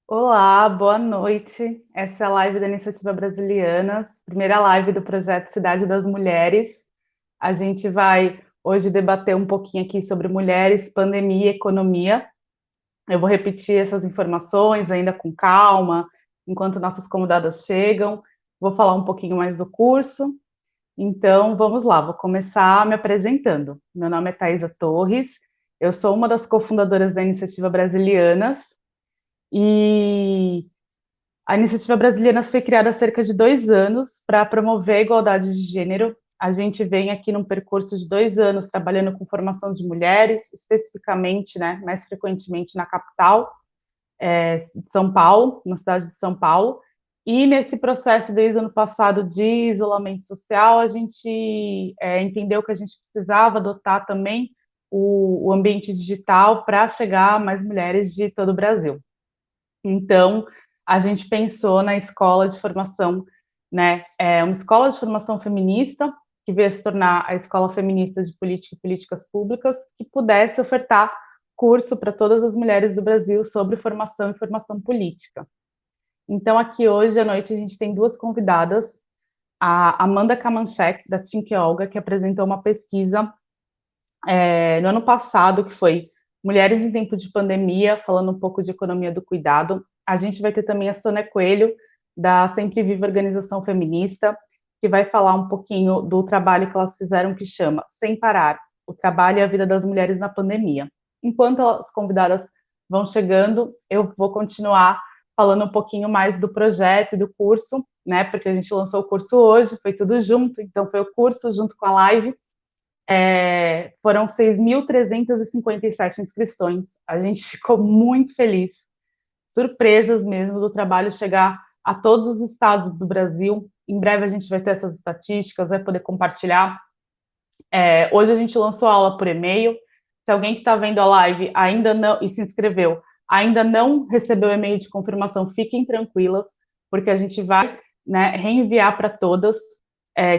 Olá, boa noite. Essa é a live da Iniciativa Brasilianas, primeira live do projeto Cidade das Mulheres. A gente vai hoje debater um pouquinho aqui sobre mulheres, pandemia e economia. Eu vou repetir essas informações ainda com calma, enquanto nossas convidadas chegam. Vou falar um pouquinho mais do curso. Então, vamos lá, vou começar me apresentando. Meu nome é Thaisa Torres, eu sou uma das cofundadoras da Iniciativa Brasilianas e a Iniciativa Brasiliana foi criada há cerca de 2 anos para promover a igualdade de gênero. A gente vem aqui num percurso de 2 anos trabalhando com formação de mulheres, especificamente, né, mais frequentemente na capital, de São Paulo, na cidade de São Paulo. E nesse processo, desde o ano passado, de isolamento social, a gente entendeu que a gente precisava adotar também o ambiente digital para chegar a mais mulheres de todo o Brasil. Então, a gente pensou na escola de formação, né, uma escola de formação feminista, que veio se tornar a Escola Feminista de Política e Políticas Públicas, que pudesse ofertar curso para todas as mulheres do Brasil sobre formação e formação política. Então, aqui hoje à noite a gente tem duas convidadas, a Amanda Kamanchek, da Think Olga, que apresentou uma pesquisa no ano passado, que foi Mulheres em Tempo de Pandemia, falando um pouco de economia do cuidado. A gente vai ter também a Sônia Coelho, da Sempre Viva Organização Feminista, que vai falar um pouquinho do trabalho que elas fizeram, que chama Sem Parar, o trabalho e a vida das mulheres na pandemia. Enquanto as convidadas vão chegando, eu vou continuar falando um pouquinho mais do projeto e do curso, né, porque a gente lançou o curso hoje, foi tudo junto, então foi o curso junto com a live, foram 6.357 inscrições. A gente ficou muito feliz, surpresas mesmo do trabalho chegar a todos os estados do Brasil. Em breve a gente vai ter essas estatísticas, vai poder compartilhar. Hoje a gente lançou a aula por e-mail. Se alguém que está vendo a live ainda não e se inscreveu, ainda não recebeu o e-mail de confirmação, fiquem tranquilas, porque a gente vai, né, reenviar para todas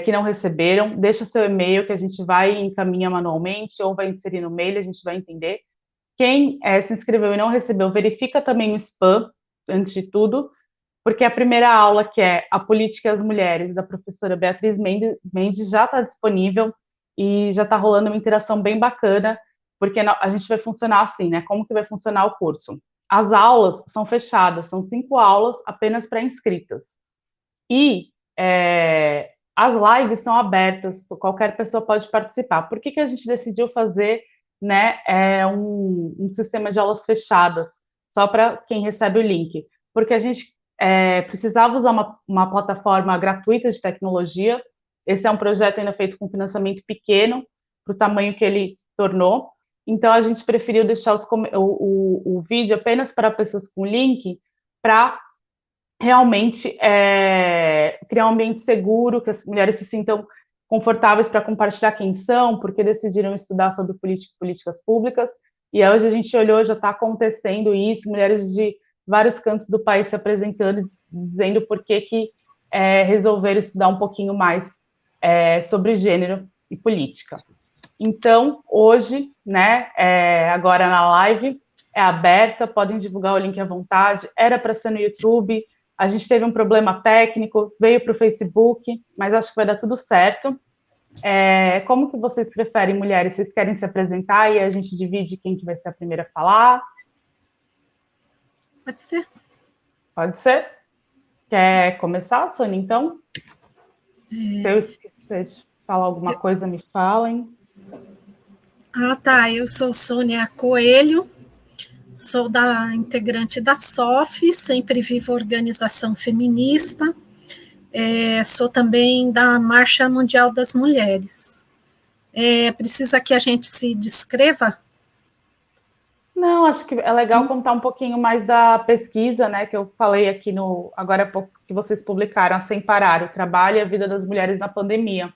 que não receberam. Deixa seu e-mail que a gente vai encaminhar manualmente ou vai inserir no mail, a gente vai entender. Quem se inscreveu e não recebeu, verifica também o spam, antes de tudo, porque a primeira aula, que é a Política e as Mulheres, da professora Beatriz Mendes, já está disponível e já está rolando uma interação bem bacana, porque a gente vai funcionar assim, né? Como que vai funcionar o curso? As aulas são fechadas, são 5 aulas apenas para inscritas. E as lives são abertas, qualquer pessoa pode participar. Por que a gente decidiu fazer, né, um sistema de aulas fechadas, só para quem recebe o link? Porque a gente precisava usar uma plataforma gratuita de tecnologia. Esse é um projeto ainda feito com financiamento pequeno, para o tamanho que ele se tornou. Então, a gente preferiu deixar o vídeo apenas para pessoas com link, para realmente criar um ambiente seguro, que as mulheres se sintam confortáveis para compartilhar quem são, porque decidiram estudar sobre política e políticas públicas. E hoje a gente olhou, já está acontecendo isso, mulheres de vários cantos do país se apresentando, dizendo por que resolveram estudar um pouquinho mais sobre gênero e política. Então, hoje, né, agora na live, é aberta, podem divulgar o link à vontade. Era para ser no YouTube, a gente teve um problema técnico, veio para o Facebook, mas acho que vai dar tudo certo. Como que vocês preferem, mulheres? Vocês querem se apresentar e a gente divide quem que vai ser a primeira a falar? Pode ser? Pode ser? Quer começar, Sônia, então? Se eu esquecer de falar alguma coisa, me falem. Tá. Eu sou Sônia Coelho, sou da integrante da SOF, Sempre Viva Organização Feminista. Sou também da Marcha Mundial das Mulheres. Precisa que a gente se descreva? Não, acho que é legal contar um pouquinho mais da pesquisa, né, que eu falei aqui agora há pouco, que vocês publicaram, a Sem Parar, o trabalho e a vida das mulheres na pandemia.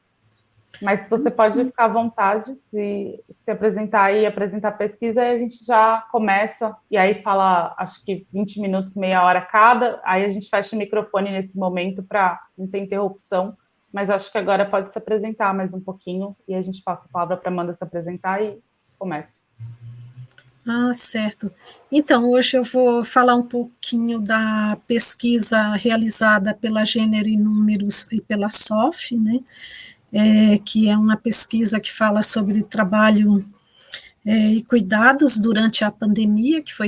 Mas você pode Sim. ficar à vontade se apresentar e apresentar a pesquisa, aí a gente já começa, e aí fala, acho que 20 minutos, meia hora cada, aí a gente fecha o microfone nesse momento para não ter interrupção, mas acho que agora pode se apresentar mais um pouquinho, e a gente passa a palavra para a Amanda se apresentar e começa. Ah, certo. Então, hoje eu vou falar um pouquinho da pesquisa realizada pela Gênero e Números e pela SOF, né, que é uma pesquisa que fala sobre trabalho e cuidados durante a pandemia, que foi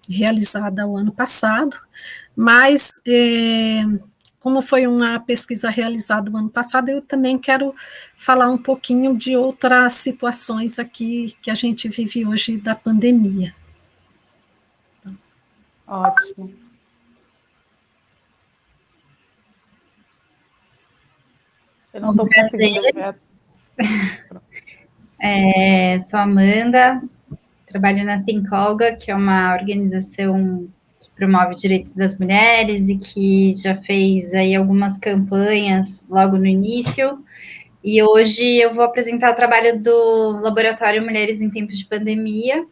realizada o ano passado, mas como foi uma pesquisa realizada o ano passado, eu também quero falar um pouquinho de outras situações aqui que a gente vive hoje da pandemia. Ótimo. Eu não Um estou prazer. conseguindo ver. Sou Amanda, trabalho na Think Olga, que é uma organização que promove direitos das mulheres e que já fez aí algumas campanhas logo no início. E hoje eu vou apresentar o trabalho do Laboratório Mulheres em Tempos de Pandemia.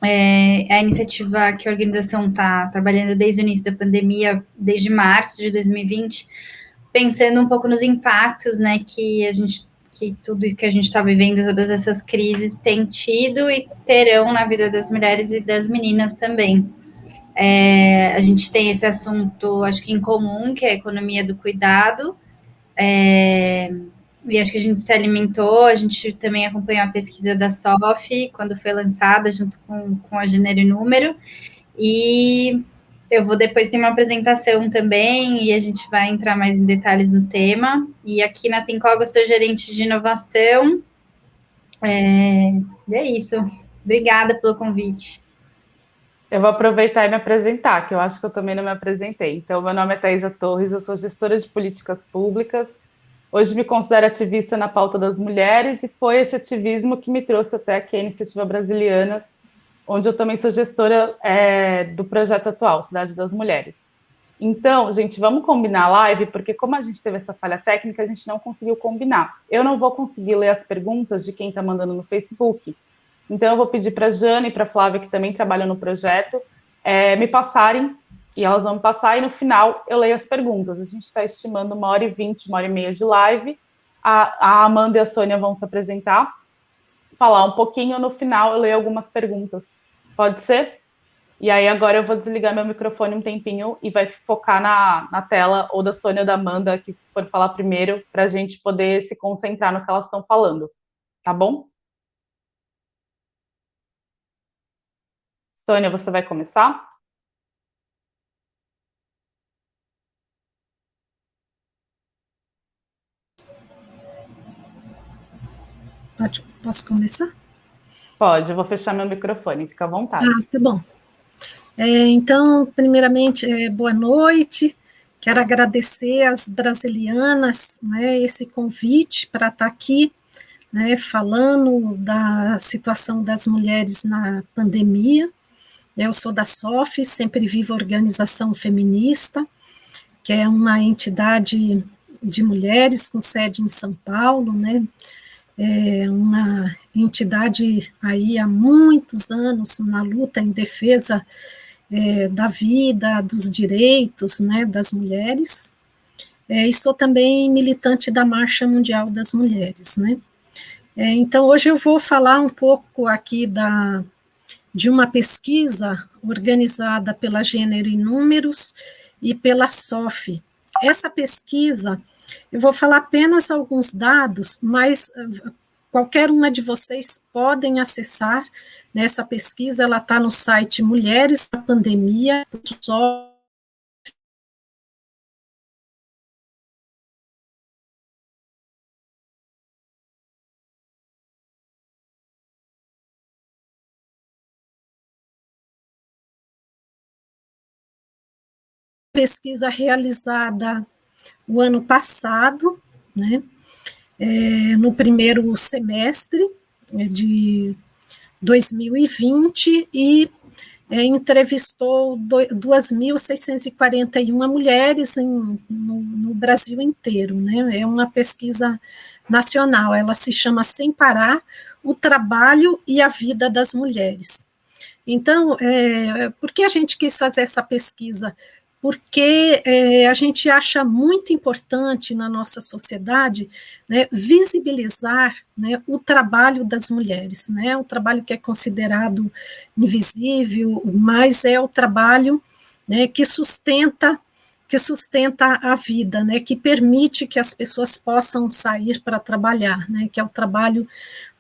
É a iniciativa que a organização está trabalhando desde o início da pandemia, desde março de 2020, pensando um pouco nos impactos, né, que tudo que a gente está vivendo, todas essas crises têm tido e terão na vida das mulheres e das meninas também. A gente tem esse assunto, acho que em comum, que é a economia do cuidado, e acho que a gente se alimentou, a gente também acompanhou a pesquisa da SOF, quando foi lançada, junto com a Gênero e Número, e eu vou depois ter uma apresentação também, e a gente vai entrar mais em detalhes no tema, e aqui na Tencoga eu sou gerente de inovação, e é isso. Obrigada pelo convite. Eu vou aproveitar e me apresentar, que eu acho que eu também não me apresentei. Então, meu nome é Thaisa Torres, eu sou gestora de políticas públicas. Hoje me considero ativista na pauta das mulheres e foi esse ativismo que me trouxe até aqui a Iniciativa Brasilianas, onde eu também sou gestora do projeto atual, Cidade das Mulheres. Então, gente, vamos combinar a live, porque como a gente teve essa falha técnica, a gente não conseguiu combinar. Eu não vou conseguir ler as perguntas de quem está mandando no Facebook, então, eu vou pedir para a Jane e para a Flávia, que também trabalham no projeto, me passarem, e elas vão me passar, e no final eu leio as perguntas. A gente está estimando 1h20, 1h30 de live. A Amanda e a Sônia vão se apresentar, falar um pouquinho, no final eu leio algumas perguntas. Pode ser? E aí agora eu vou desligar meu microfone um tempinho e vai focar na tela ou da Sônia ou da Amanda, que for falar primeiro, para a gente poder se concentrar no que elas estão falando. Tá bom? Sônia, você vai começar? Posso começar? Pode, eu vou fechar meu microfone, fica à vontade. Ah, tá bom. Então, primeiramente, boa noite. Quero agradecer às brasilianas, né, esse convite para estar aqui, né, falando da situação das mulheres na pandemia. Eu sou da SOF, Sempre Viva Organização Feminista, que é uma entidade de mulheres com sede em São Paulo, né, uma entidade aí há muitos anos na luta em defesa da vida, dos direitos, né, das mulheres, e sou também militante da Marcha Mundial das Mulheres, né. Então, hoje eu vou falar um pouco aqui de uma pesquisa organizada pela Gênero e Números e pela SOF. Essa pesquisa, eu vou falar apenas alguns dados, mas qualquer uma de vocês podem acessar nessa pesquisa, ela está no site Mulheres na Pandemia, pesquisa realizada o ano passado, né, no primeiro semestre de 2020, e entrevistou 2.641 mulheres no Brasil inteiro, né? É uma pesquisa nacional, ela se chama Sem Parar, o Trabalho e a Vida das Mulheres. Então, por que a gente quis fazer essa pesquisa? porque a gente acha muito importante na nossa sociedade, né, visibilizar, né, o trabalho das mulheres, né, o trabalho que é considerado invisível, mas é o trabalho, né, que sustenta a vida, né, que permite que as pessoas possam sair para trabalhar, né, que é o trabalho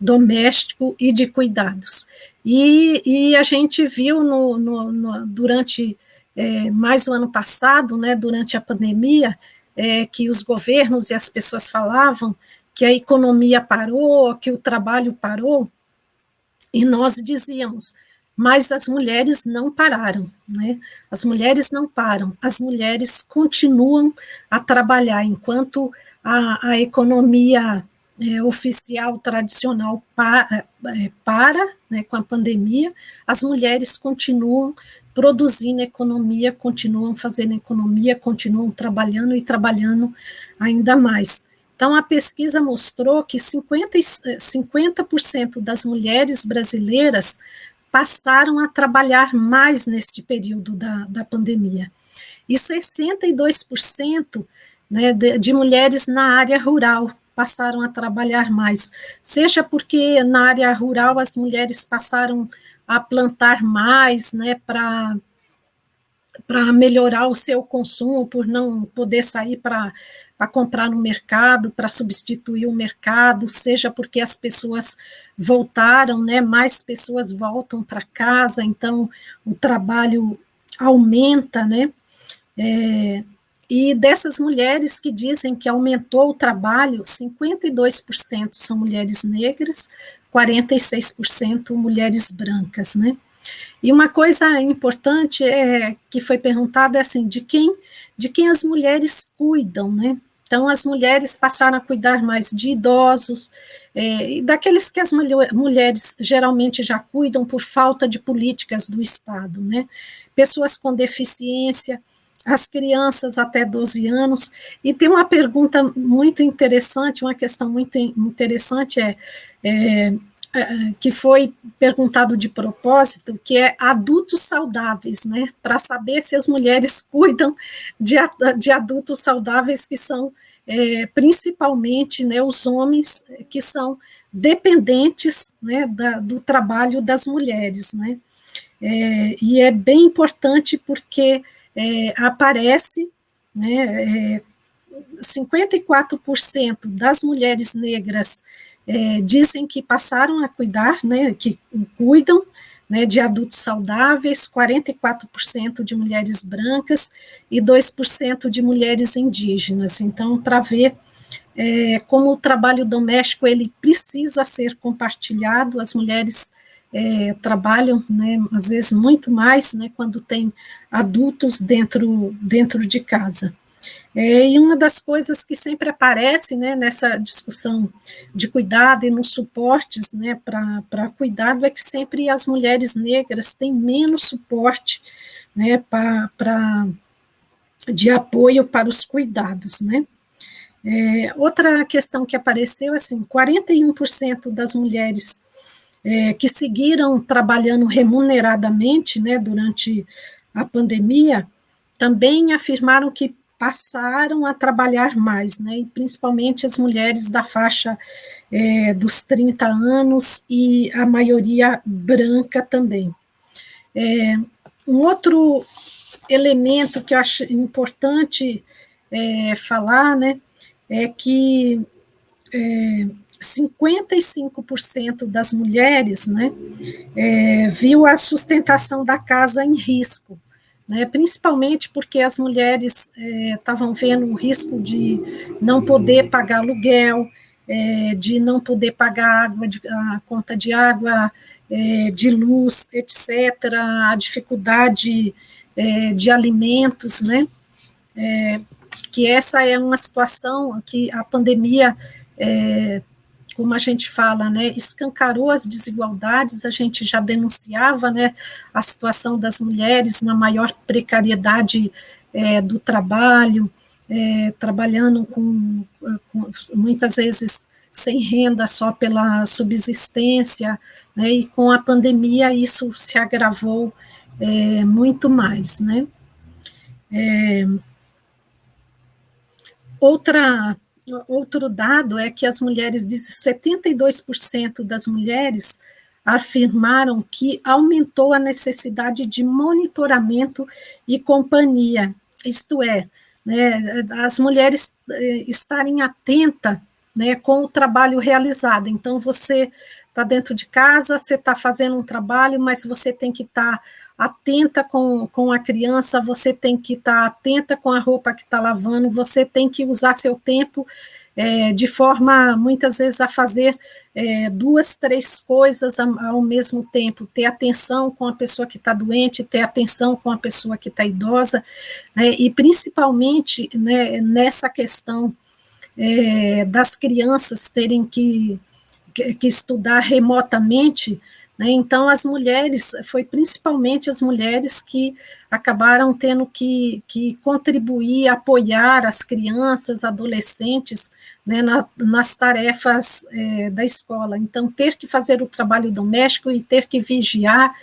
doméstico e de cuidados. E a gente viu durante mais o ano passado, né, durante a pandemia, que os governos e as pessoas falavam que a economia parou, que o trabalho parou, e nós dizíamos, mas as mulheres não pararam, né? As mulheres não param, as mulheres continuam a trabalhar, enquanto a economia oficial, tradicional, para, né, com a pandemia, as mulheres continuam produzindo economia, continuam fazendo economia, continuam trabalhando e trabalhando ainda mais. Então, a pesquisa mostrou que 50% das mulheres brasileiras passaram a trabalhar mais neste período da pandemia. E 62%, né, de mulheres na área rural passaram a trabalhar mais, seja porque na área rural as mulheres passaram a plantar mais, né, para melhorar o seu consumo, por não poder sair para comprar no mercado, para substituir o mercado, seja porque as pessoas voltaram, né, mais pessoas voltam para casa, então o trabalho aumenta, né, e dessas mulheres que dizem que aumentou o trabalho, 52% são mulheres negras, 46% mulheres brancas, né. E uma coisa importante que foi perguntada é assim, de quem as mulheres cuidam, né? Então, as mulheres passaram a cuidar mais de idosos, e daqueles que as mulheres geralmente já cuidam por falta de políticas do Estado, né? Pessoas com deficiência, as crianças até 12 anos, e tem uma pergunta muito interessante, uma questão muito interessante que foi perguntado de propósito, que é adultos saudáveis, né, para saber se as mulheres cuidam de adultos saudáveis, que são principalmente, né, os homens que são dependentes, né, do trabalho das mulheres, né, e é bem importante porque aparece, né, 54% das mulheres negras dizem que passaram a cuidar, né, que cuidam, né, de adultos saudáveis, 44% de mulheres brancas e 2% de mulheres indígenas. Então, para ver como o trabalho doméstico ele precisa ser compartilhado, as mulheres trabalham, né, às vezes muito mais, né, quando tem adultos dentro de casa. E uma das coisas que sempre aparece, né, nessa discussão de cuidado e nos suportes, né, para cuidado, é que sempre as mulheres negras têm menos suporte, né, de apoio para os cuidados, né. Outra questão que apareceu, assim, 41% das mulheres que seguiram trabalhando remuneradamente, né, durante a pandemia, também afirmaram que passaram a trabalhar mais, né, e principalmente as mulheres da faixa dos 30 anos e a maioria branca também. Um outro elemento que eu acho importante falar, né, é que 55% das mulheres, né, viu a sustentação da casa em risco, né, principalmente porque as mulheres estavam vendo o risco de não poder pagar aluguel, de não poder pagar a conta de água, de luz, etc., a dificuldade de alimentos, né, que essa é uma situação que a pandemia, como a gente fala, né, escancarou as desigualdades, a gente já denunciava, né, a situação das mulheres na maior precariedade do trabalho, trabalhando com muitas vezes sem renda, só pela subsistência, né, e com a pandemia isso se agravou muito mais, né. Outro dado é que as mulheres, 72% das mulheres afirmaram que aumentou a necessidade de monitoramento e companhia, isto é, né, as mulheres estarem atentas, né, com o trabalho realizado. Então, você está dentro de casa, você está fazendo um trabalho, mas você tem que estar atenta com a criança, você tem que estar atenta com a roupa que está lavando, você tem que usar seu tempo de forma, muitas vezes, a fazer 2, 3 coisas ao mesmo tempo, ter atenção com a pessoa que está doente, ter atenção com a pessoa que está idosa, né, e principalmente, né, nessa questão das crianças terem que estudar remotamente, né? Então as mulheres, foi principalmente as mulheres que acabaram tendo que contribuir, apoiar as crianças, adolescentes, né, nas tarefas da escola. Então, ter que fazer o trabalho doméstico e ter que vigiar,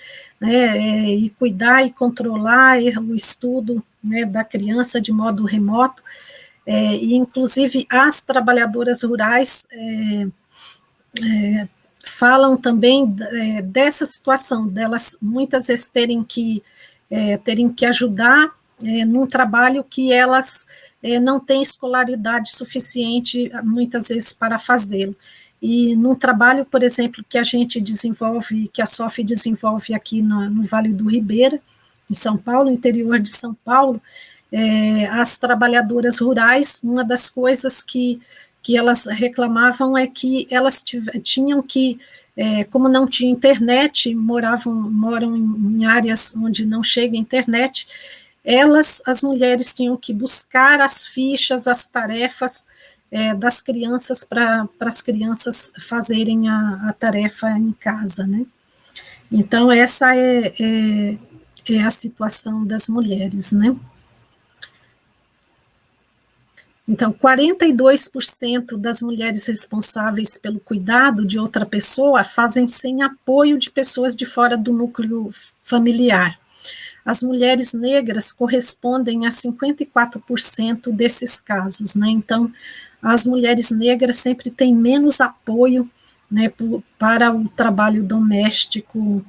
né, e cuidar e controlar o estudo, né, da criança de modo remoto, e inclusive as trabalhadoras rurais falam também dessa situação, delas muitas vezes terem que ajudar num trabalho que elas não têm escolaridade suficiente, muitas vezes, para fazê-lo. E num trabalho, por exemplo, que a gente desenvolve, que a SOF desenvolve aqui no Vale do Ribeira, em São Paulo, interior de São Paulo, as trabalhadoras rurais, uma das coisas que elas reclamavam é que elas tinham que, como não tinha internet, moram em áreas onde não chega internet, as mulheres tinham que buscar as fichas, as tarefas das crianças para as crianças fazerem a tarefa em casa, né? Então, essa é a situação das mulheres, né? Então, 42% das mulheres responsáveis pelo cuidado de outra pessoa fazem sem apoio de pessoas de fora do núcleo familiar. As mulheres negras correspondem a 54% desses casos, né? Então, as mulheres negras sempre têm menos apoio, né, para o trabalho doméstico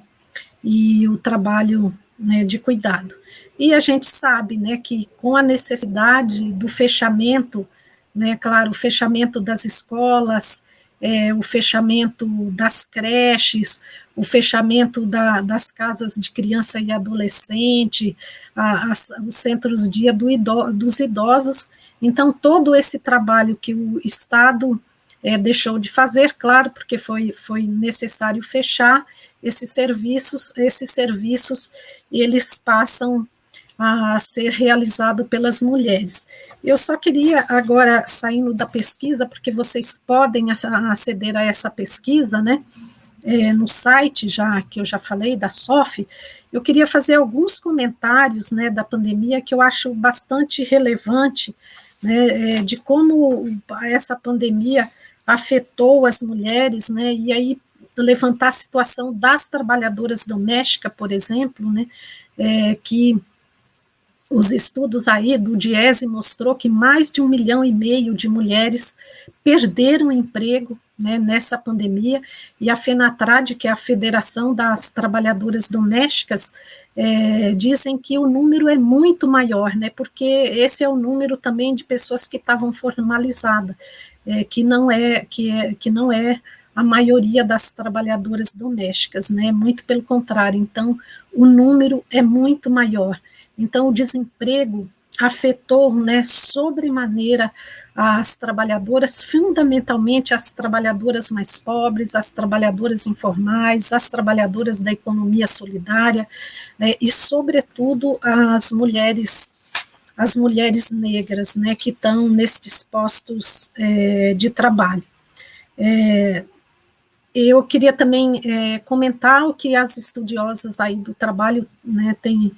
e o trabalho, né, de cuidado. E a gente sabe, né, que com a necessidade do fechamento, né, claro, o fechamento das escolas, o fechamento das creches, o fechamento das casas de criança e adolescente, os centros dia dos idosos, então todo esse trabalho que o Estado deixou de fazer, claro, porque foi necessário fechar esses serviços, eles passam a ser realizado pelas mulheres. Eu só queria, agora, saindo da pesquisa, porque vocês podem aceder a essa pesquisa, né, no site, que eu já falei, da SOF, eu queria fazer alguns comentários, né, da pandemia, que eu acho bastante relevante, né, de como essa pandemia afetou as mulheres, né, e aí levantar a situação das trabalhadoras domésticas, por exemplo, né, que os estudos aí do Diese mostrou que mais de 1,5 milhão de mulheres perderam o emprego, né, nessa pandemia, e a FENATRAD, que é a Federação das Trabalhadoras Domésticas, dizem que o número é muito maior, né, porque esse é o número também de pessoas que estavam formalizadas, que não é a maioria das trabalhadoras domésticas, né, muito pelo contrário, então o número é muito maior. Então, o desemprego afetou, né, sobremaneira as trabalhadoras, fundamentalmente as trabalhadoras mais pobres, as trabalhadoras informais, as trabalhadoras da economia solidária, né, e, sobretudo, as mulheres negras, né, que estão nesses postos de trabalho. Eu queria também comentar o que as estudiosas aí do trabalho, né, têm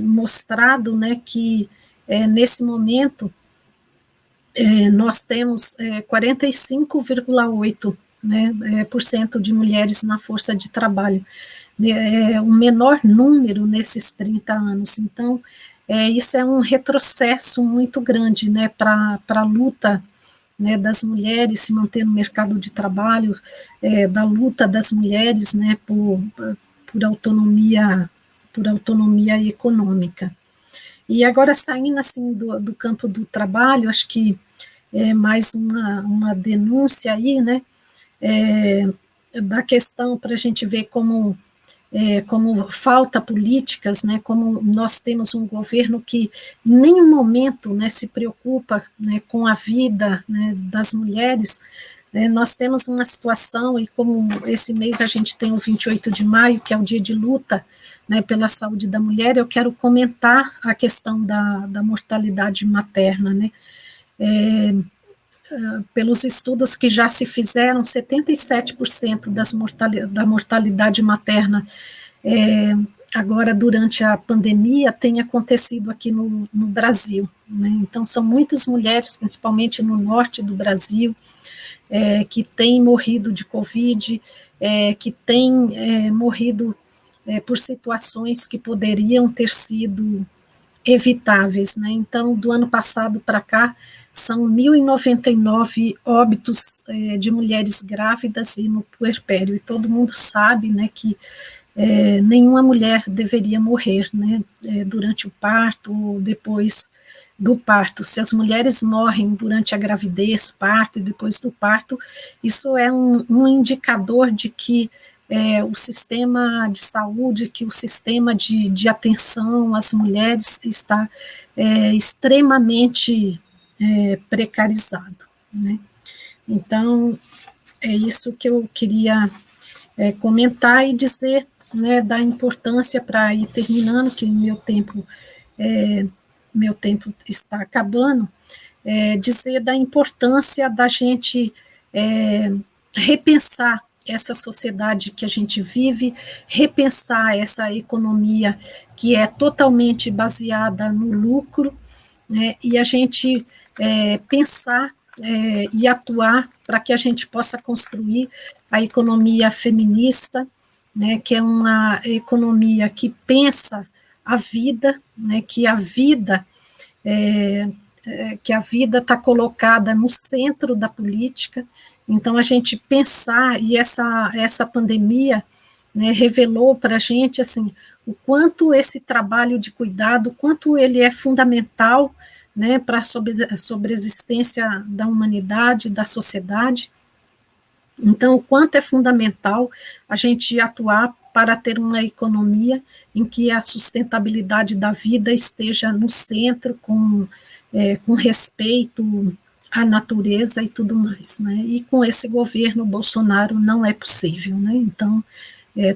mostrado, né, que nesse momento nós temos 45,8%, né, por cento de mulheres na força de trabalho, o menor número nesses 30 anos. Então, isso é um retrocesso muito grande, né, para a luta, né, das mulheres se manter no mercado de trabalho, da luta das mulheres, né, por por autonomia econômica. E agora, saindo assim do campo do trabalho, acho que é mais uma denúncia aí, né, é, da questão para a gente ver como falta políticas, né, como nós temos um governo que em nenhum momento, né, se preocupa, né, com a vida, né, das mulheres. Nós temos uma situação, e como esse mês a gente tem o 28 de maio, que é o dia de luta, né, pela saúde da mulher, eu quero comentar a questão da mortalidade materna, né, pelos estudos que já se fizeram, 77% da mortalidade materna agora durante a pandemia tem acontecido aqui no Brasil, né? Então são muitas mulheres, principalmente no norte do Brasil, que têm morrido de Covid, que têm morrido por situações que poderiam ter sido evitáveis, né? Então, do ano passado para cá, são 1.099 óbitos de mulheres grávidas e no puerpério, e todo mundo sabe, né, que nenhuma mulher deveria morrer, né, durante o parto ou depois do parto. Se as mulheres morrem durante a gravidez, parto e depois do parto, isso é um indicador de que o sistema de saúde, que o sistema de atenção às mulheres está extremamente precarizado, né? Então, é isso que eu queria comentar e dizer, né, da importância, para ir terminando, que meu tempo está acabando, dizer da importância da gente repensar essa sociedade que a gente vive, repensar essa economia que é totalmente baseada no lucro, né, e a gente pensar e atuar para que a gente possa construir a economia feminista, né, que é uma economia que pensa a vida, né, que a vida está colocada no centro da política. Então, a gente pensar, e essa pandemia, né, revelou para a gente, assim, o quanto esse trabalho de cuidado, o quanto ele é fundamental, né, para a sobreexistência da humanidade, da sociedade. Então, o quanto é fundamental a gente atuar para ter uma economia em que a sustentabilidade da vida esteja no centro, com respeito à natureza e tudo mais, né? E com esse governo Bolsonaro não é possível, né? Então,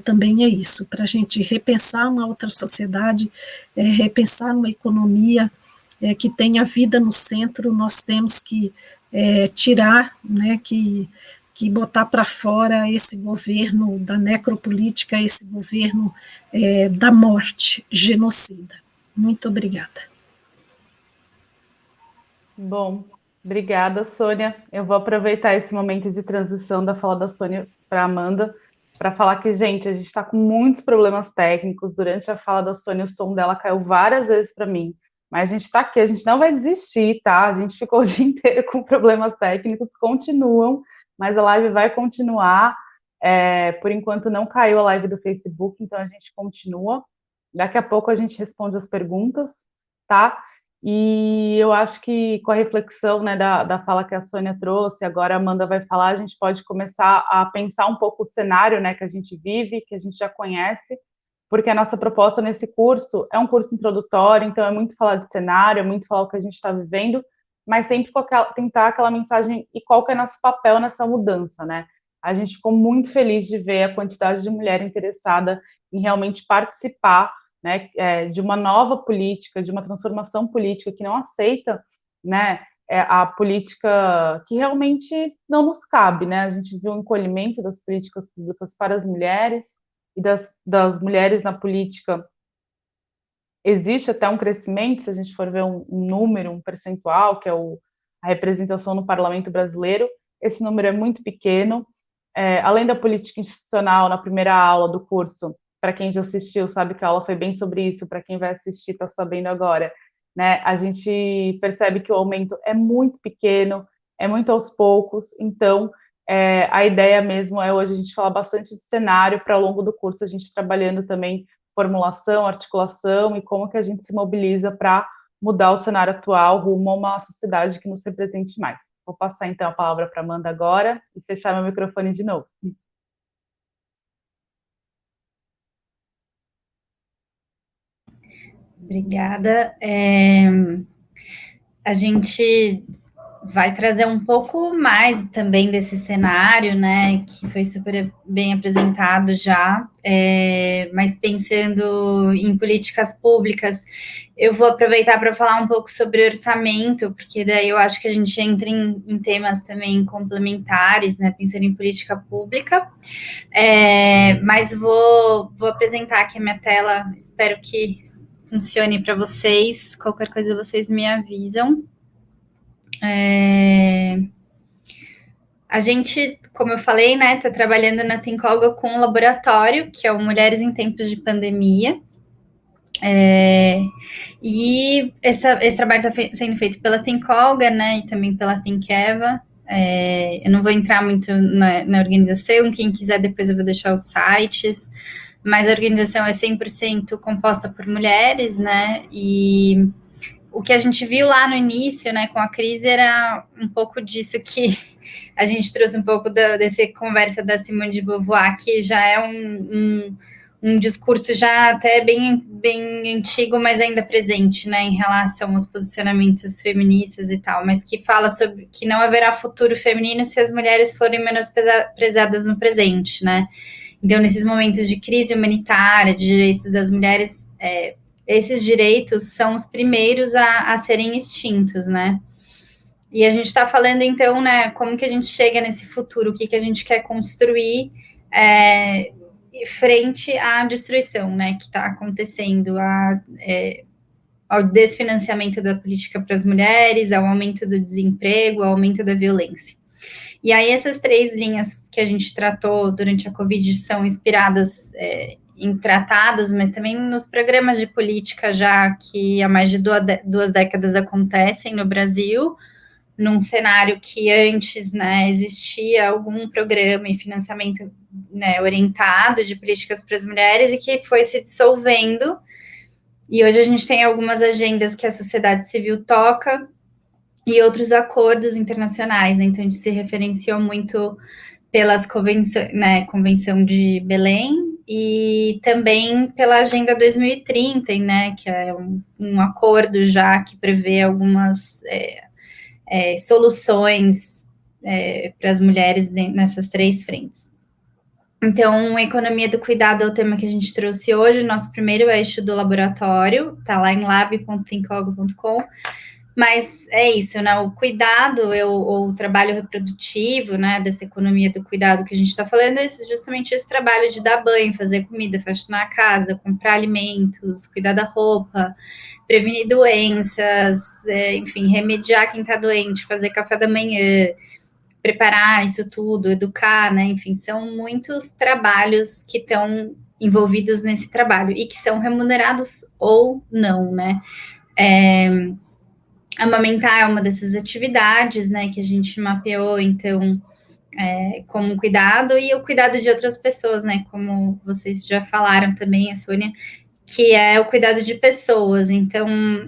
também é isso, para a gente repensar uma outra sociedade, repensar uma economia que tenha a vida no centro, nós temos que tirar, né, que botar para fora esse governo da necropolítica, esse governo da morte genocida. Muito obrigada. Bom, obrigada, Sônia. Eu vou aproveitar esse momento de transição da fala da Sônia para a Amanda, para falar que, gente, a gente está com muitos problemas técnicos. Durante a fala da Sônia, o som dela caiu várias vezes para mim. Mas a gente está aqui, a gente não vai desistir, tá? A gente ficou o dia inteiro com problemas técnicos, continuam, mas a live vai continuar. Por enquanto não caiu a live do Facebook, então a gente continua. Daqui a pouco a gente responde as perguntas, tá? E eu acho que com a reflexão, né, da fala que a Sônia trouxe, agora a Amanda vai falar, a gente pode começar a pensar um pouco o cenário, né, que a gente vive, que a gente já conhece, porque a nossa proposta nesse curso é um curso introdutório, então é muito falar de cenário, é muito falar o que a gente está vivendo, mas sempre tentar aquela mensagem e qual que é nosso papel nessa mudança, né? A gente ficou muito feliz de ver a quantidade de mulher interessada em realmente participar, né, de uma nova política, de uma transformação política que não aceita, né, a política que realmente não nos cabe, né? A gente viu o encolhimento das políticas públicas para as mulheres e das mulheres na política. Existe até um crescimento, se a gente for ver um número, um percentual, que é a representação no parlamento brasileiro, esse número é muito pequeno. Além da política institucional, na primeira aula do curso, para quem já assistiu, sabe que a aula foi bem sobre isso, para quem vai assistir está sabendo agora, né? A gente percebe que o aumento é muito pequeno, é muito aos poucos, então a ideia mesmo é hoje a gente falar bastante de cenário para ao longo do curso a gente trabalhando também formulação, articulação e como que a gente se mobiliza para mudar o cenário atual rumo a uma sociedade que nos represente mais. Vou passar então a palavra para a Amanda agora e fechar meu microfone de novo. Obrigada. A gente vai trazer um pouco mais também desse cenário, né, que foi super bem apresentado já, mas pensando em políticas públicas, eu vou aproveitar para falar um pouco sobre orçamento, porque daí eu acho que a gente entra em temas também complementares, né, pensando em política pública, mas vou apresentar aqui a minha tela, espero que funcione para vocês, qualquer coisa vocês me avisam. A gente, como eu falei, né, está trabalhando na Thinkolga com um laboratório, que é o Mulheres em Tempos de Pandemia. E esse trabalho está sendo feito pela Thinkolga, né, e também pela Thinkeva. Eu não vou entrar muito na organização, quem quiser depois eu vou deixar os sites, mas a organização é 100% composta por mulheres, né, e o que a gente viu lá no início, né, com a crise, era um pouco disso que a gente trouxe um pouco dessa conversa da Simone de Beauvoir, que já é um discurso já até bem antigo, mas ainda presente, né, em relação aos posicionamentos feministas e tal, mas que fala sobre que não haverá futuro feminino se as mulheres forem menosprezadas no presente, né. Então, nesses momentos de crise humanitária, de direitos das mulheres, esses direitos são os primeiros a serem extintos, né? E a gente está falando, então, né, como que a gente chega nesse futuro, o que a gente quer construir frente à destruição, né, que está acontecendo, ao desfinanciamento da política para as mulheres, ao aumento do desemprego, ao aumento da violência. E aí essas 3 linhas que a gente tratou durante a Covid são inspiradas em tratados, mas também nos programas de política já que há mais de 2 décadas acontecem no Brasil, num cenário que antes, né, existia algum programa e financiamento, né, orientado de políticas para as mulheres e que foi se dissolvendo. E hoje a gente tem algumas agendas que a sociedade civil toca e outros acordos internacionais, né? Então a gente se referenciou muito pelas convenções, né, Convenção de Belém e também pela Agenda 2030, né, que é um acordo já que prevê algumas soluções para as mulheres nessas 3 frentes. Então, a economia do cuidado é o tema que a gente trouxe hoje, nosso primeiro eixo do laboratório, está lá em lab.thinkolga.com. Mas é isso, né? O cuidado, ou o trabalho reprodutivo, né? Dessa economia do cuidado que a gente está falando, é justamente esse trabalho de dar banho, fazer comida, faxinar a casa, comprar alimentos, cuidar da roupa, prevenir doenças, enfim, remediar quem está doente, fazer café da manhã, preparar isso tudo, educar, né? Enfim, são muitos trabalhos que estão envolvidos nesse trabalho e que são remunerados ou não, né? Amamentar é uma dessas atividades, né, que a gente mapeou, então, como cuidado, e o cuidado de outras pessoas, né, como vocês já falaram também, a Sônia, que é o cuidado de pessoas. Então,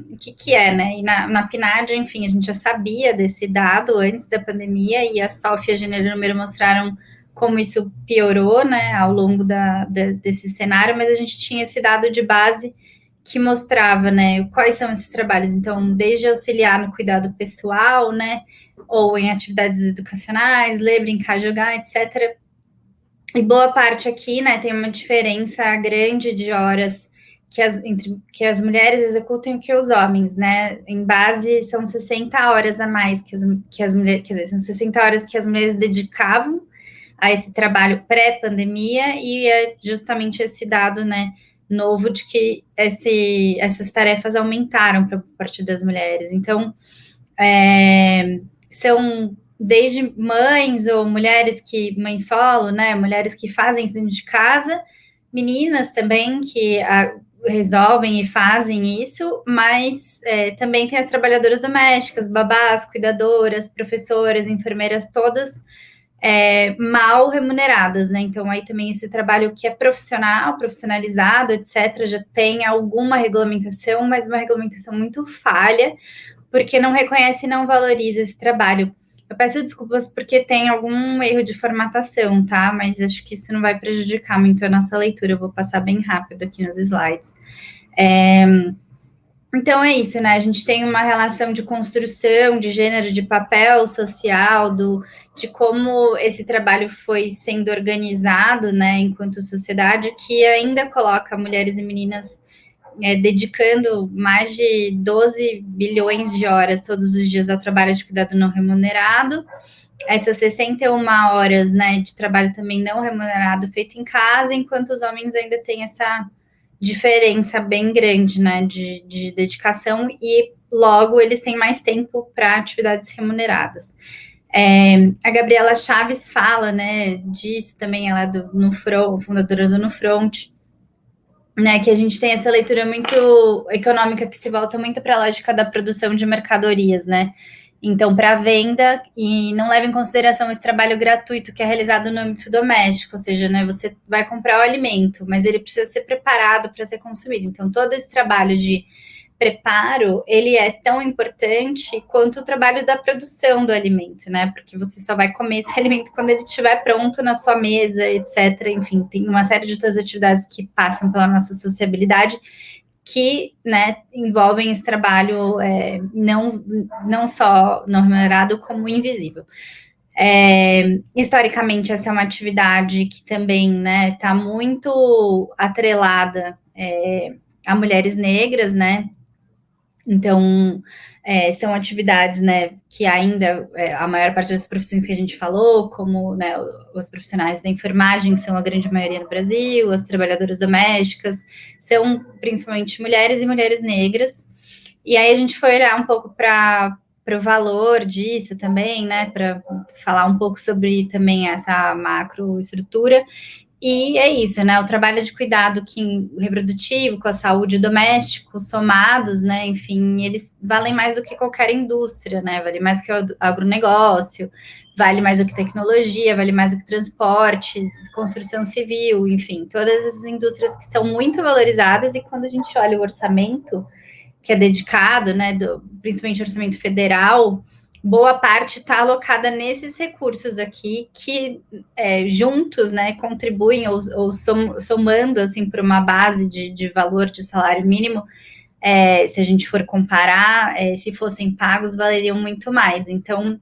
o que é, né? E na PNAD, enfim, a gente já sabia desse dado antes da pandemia, e a SOF e a Gênero e Número mostraram como isso piorou, né, ao longo desse cenário, mas a gente tinha esse dado de base que mostrava, né, quais são esses trabalhos. Então, desde auxiliar no cuidado pessoal, né, ou em atividades educacionais, ler, brincar, jogar, etc. E boa parte aqui, né, tem uma diferença grande de horas que as mulheres executam que os homens, né, em base são 60 horas a mais que as mulheres, quer dizer, são 60 horas que as mulheres dedicavam a esse trabalho pré-pandemia, e é justamente esse dado, né, novo de que essas tarefas aumentaram para a parte das mulheres. Então, são desde mães ou mães solo, né, mulheres que fazem isso dentro de casa, meninas também que resolvem e fazem isso, mas também tem as trabalhadoras domésticas, babás, cuidadoras, professoras, enfermeiras, todas mal remuneradas, né? Então, aí também esse trabalho que é profissional, profissionalizado, etc., já tem alguma regulamentação, mas uma regulamentação muito falha, porque não reconhece e não valoriza esse trabalho. Eu peço desculpas porque tem algum erro de formatação, tá? Mas acho que isso não vai prejudicar muito a nossa leitura. Eu vou passar bem rápido aqui nos slides. Então é isso, né? A gente tem uma relação de construção de gênero, de papel social, de como esse trabalho foi sendo organizado, né, enquanto sociedade, que ainda coloca mulheres e meninas dedicando mais de 12 bilhões de horas todos os dias ao trabalho de cuidado não remunerado. Essas 61 horas, né, de trabalho também não remunerado feito em casa, enquanto os homens ainda têm essa diferença bem grande, né, de dedicação, e logo eles têm mais tempo para atividades remuneradas. A Gabriela Chaves fala, né, disso também, ela é do Nufront, fundadora do Nufront, né, que a gente tem essa leitura muito econômica que se volta muito para a lógica da produção de mercadorias, né? Então, para venda, e não leva em consideração esse trabalho gratuito que é realizado no âmbito doméstico, ou seja, né, você vai comprar o alimento, mas ele precisa ser preparado para ser consumido. Então, todo esse trabalho de preparo, ele é tão importante quanto o trabalho da produção do alimento, né? Porque você só vai comer esse alimento quando ele estiver pronto na sua mesa, etc. Enfim, tem uma série de outras atividades que passam pela nossa sociabilidade que, né, envolvem esse trabalho não só não remunerado, como invisível. Historicamente, essa é uma atividade que também, né, está muito atrelada a mulheres negras, né? Então, são atividades, né, que ainda a maior parte das profissões que a gente falou, como, né, os profissionais da enfermagem são a grande maioria no Brasil, as trabalhadoras domésticas são principalmente mulheres e mulheres negras. E aí a gente foi olhar um pouco para o valor disso também, né, para falar um pouco sobre também essa macroestrutura. E é isso, né? O trabalho de cuidado reprodutivo com a saúde doméstica, somados, né? Enfim, eles valem mais do que qualquer indústria, né? Vale mais do que o agronegócio, vale mais do que tecnologia, vale mais do que transportes, construção civil, enfim, todas essas indústrias que são muito valorizadas. E quando a gente olha o orçamento que é dedicado, né? Principalmente o orçamento federal, boa parte está alocada nesses recursos aqui, que juntos, né, contribuem ou somando, assim, para uma base de valor de salário mínimo, se a gente for comparar, se fossem pagos, valeriam muito mais. Então,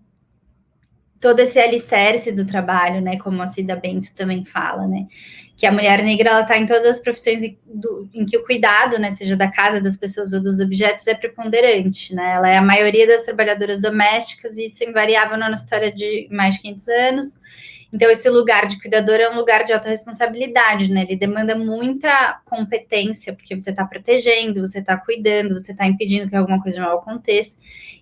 todo esse alicerce do trabalho, né, como a Cida Bento também fala, né, que a mulher negra, ela está em todas as profissões em que o cuidado, né, seja da casa, das pessoas ou dos objetos, é preponderante, né, ela é a maioria das trabalhadoras domésticas, e isso é invariável na nossa história de mais de 500 anos. Então, esse lugar de cuidador é um lugar de alta responsabilidade, né? Ele demanda muita competência, porque você está protegendo, você está cuidando, você está impedindo que alguma coisa mal aconteça.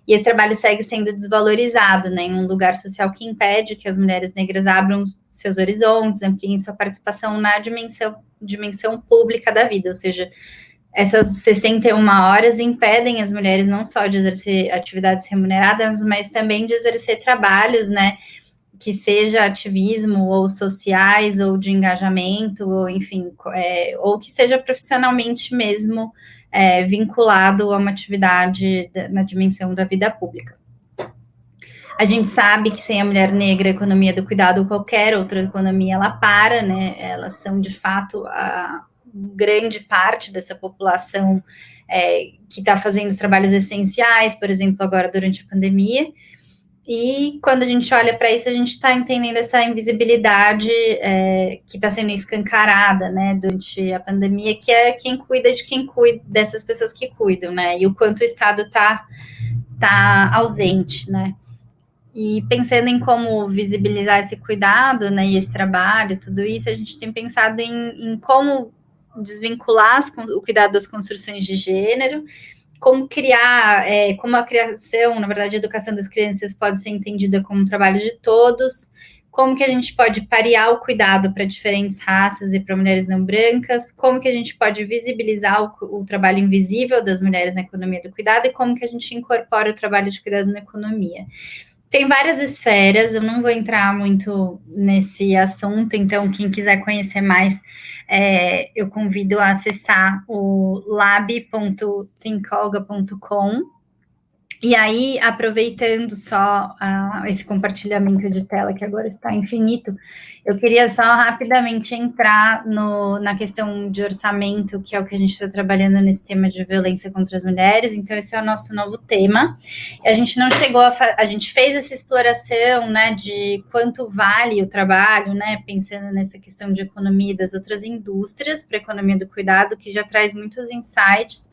E esse trabalho segue sendo desvalorizado, né? Em um lugar social que impede que as mulheres negras abram seus horizontes, ampliem sua participação na dimensão pública da vida. Ou seja, essas 61 horas impedem as mulheres não só de exercer atividades remuneradas, mas também de exercer trabalhos, né? Que seja ativismo, ou sociais, ou de engajamento, ou enfim, ou que seja profissionalmente mesmo vinculado a uma atividade na dimensão da vida pública. A gente sabe que sem a mulher negra, a economia do cuidado ou qualquer outra economia, ela para, né? Elas são, de fato, a grande parte dessa população que está fazendo os trabalhos essenciais, por exemplo, agora durante a pandemia. E quando a gente olha para isso, a gente está entendendo essa invisibilidade que está sendo escancarada, né, durante a pandemia, que é quem cuida de quem cuida, dessas pessoas que cuidam, né, e o quanto o Estado está ausente, né. E pensando em como visibilizar esse cuidado, né, e esse trabalho, tudo isso, a gente tem pensado em como desvincular o cuidado das construções de gênero, como criar, como a criação, na verdade, a educação das crianças pode ser entendida como um trabalho de todos, como que a gente pode parear o cuidado para diferentes raças e para mulheres não brancas, como que a gente pode visibilizar o trabalho invisível das mulheres na economia do cuidado e como que a gente incorpora o trabalho de cuidado na economia. Tem várias esferas, eu não vou entrar muito nesse assunto, então quem quiser conhecer mais, eu convido a acessar o lab.thinkolga.com. E aí, aproveitando só esse compartilhamento de tela que agora está infinito, eu queria só rapidamente entrar na questão de orçamento, que é o que a gente está trabalhando nesse tema de violência contra as mulheres. Então, esse é o nosso novo tema. A gente não chegou a gente fez essa exploração, né, de quanto vale o trabalho, né, pensando nessa questão de economia das outras indústrias para a economia do cuidado, que já traz muitos insights.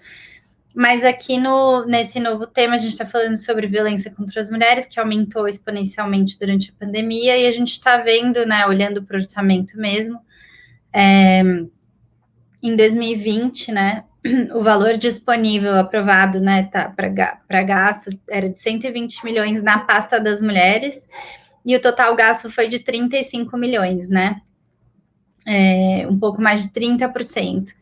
Mas aqui nesse novo tema, a gente está falando sobre violência contra as mulheres, que aumentou exponencialmente durante a pandemia, e a gente está vendo, né, olhando para o orçamento mesmo, em 2020, né, o valor disponível aprovado, né, para gasto era de 120 milhões na pasta das mulheres, e o total gasto foi de 35 milhões, né, um pouco mais de 30%.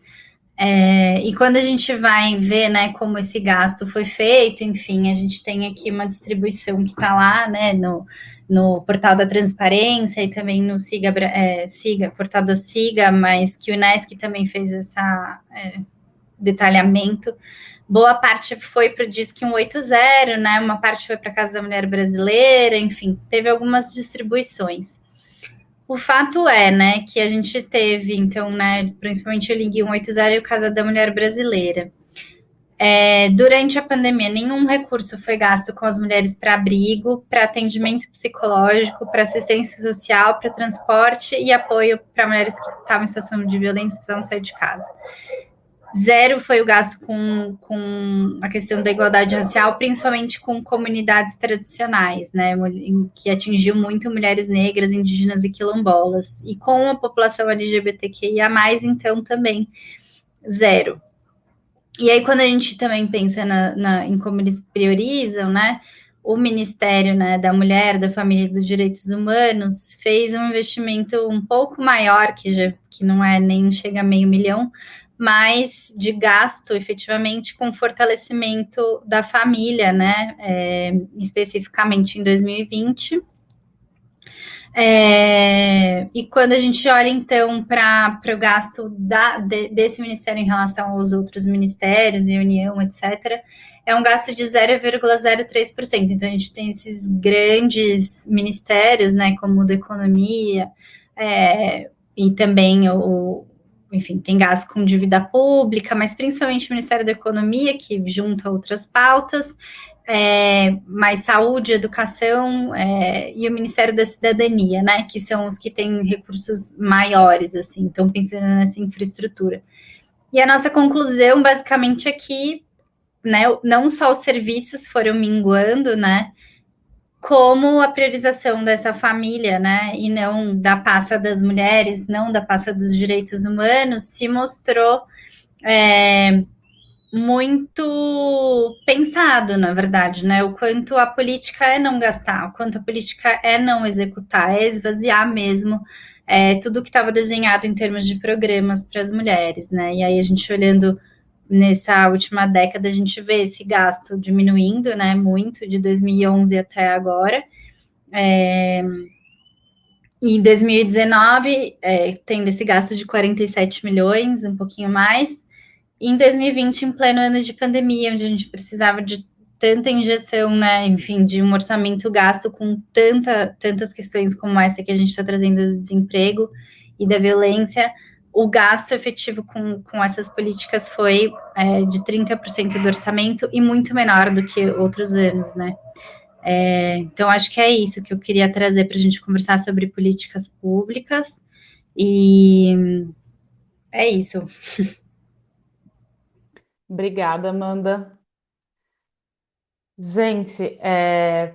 E quando a gente vai ver, né, como esse gasto foi feito, enfim, a gente tem aqui uma distribuição que está lá, né, no portal da transparência e também no portal da SIGA, mas que o INESC também fez esse detalhamento. Boa parte foi para o Disque 180, né, uma parte foi para a Casa da Mulher Brasileira, enfim, teve algumas distribuições. O fato é, né, que a gente teve, então, né, principalmente o Ligue 180 e o Casa da Mulher Brasileira. Durante a pandemia, nenhum recurso foi gasto com as mulheres para abrigo, para atendimento psicológico, para assistência social, para transporte e apoio para mulheres que estavam em situação de violência e precisavam sair de casa. Zero foi o gasto com a questão da igualdade racial, principalmente com comunidades tradicionais, né, que atingiu muito mulheres negras, indígenas e quilombolas. E com a população LGBTQIA+, então também zero. E aí, quando a gente também pensa em como eles priorizam, né, o Ministério, né, da Mulher, da Família e dos Direitos Humanos fez um investimento um pouco maior, que não nem chega a $500 mil, mas de gasto, efetivamente, com fortalecimento da família, né, especificamente em 2020. E quando a gente olha, então, para o gasto desse ministério em relação aos outros ministérios, e União, etc., é um gasto de 0,03%. Então, a gente tem esses grandes ministérios, né, como o da Economia, e também enfim, tem gasto com dívida pública, mas principalmente o Ministério da Economia, que junta outras pautas, mais saúde, educação, e o Ministério da Cidadania, né, que são os que têm recursos maiores, assim, então pensando nessa infraestrutura. E a nossa conclusão, basicamente, é que, né, não só os serviços foram minguando, né, como a priorização dessa família, né, e não da pasta das mulheres, não da pasta dos direitos humanos, se mostrou muito pensado, na verdade, né, o quanto a política é não gastar, o quanto a política é não executar, é esvaziar mesmo tudo que estava desenhado em termos de programas para as mulheres, né, e aí a gente olhando nessa última década, a gente vê esse gasto diminuindo, né, muito, de 2011 até agora. Em 2019, tendo esse gasto de 47 milhões, um pouquinho mais. E em 2020, em pleno ano de pandemia, onde a gente precisava de tanta injeção, né, enfim, de um orçamento gasto com tantas questões como essa que a gente está trazendo do desemprego e da violência, o gasto efetivo com essas políticas foi de 30% do orçamento e muito menor do que outros anos, né? Então, acho que é isso que eu queria trazer para a gente conversar sobre políticas públicas, e é isso. Obrigada, Amanda. Gente,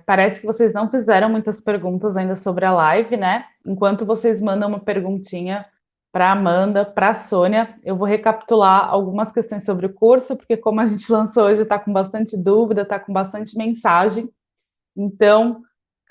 parece que vocês não fizeram muitas perguntas ainda sobre a live, né? Enquanto vocês mandam uma perguntinha para a Amanda, para a Sônia, eu vou recapitular algumas questões sobre o curso, porque como a gente lançou hoje, está com bastante dúvida, está com bastante mensagem. Então,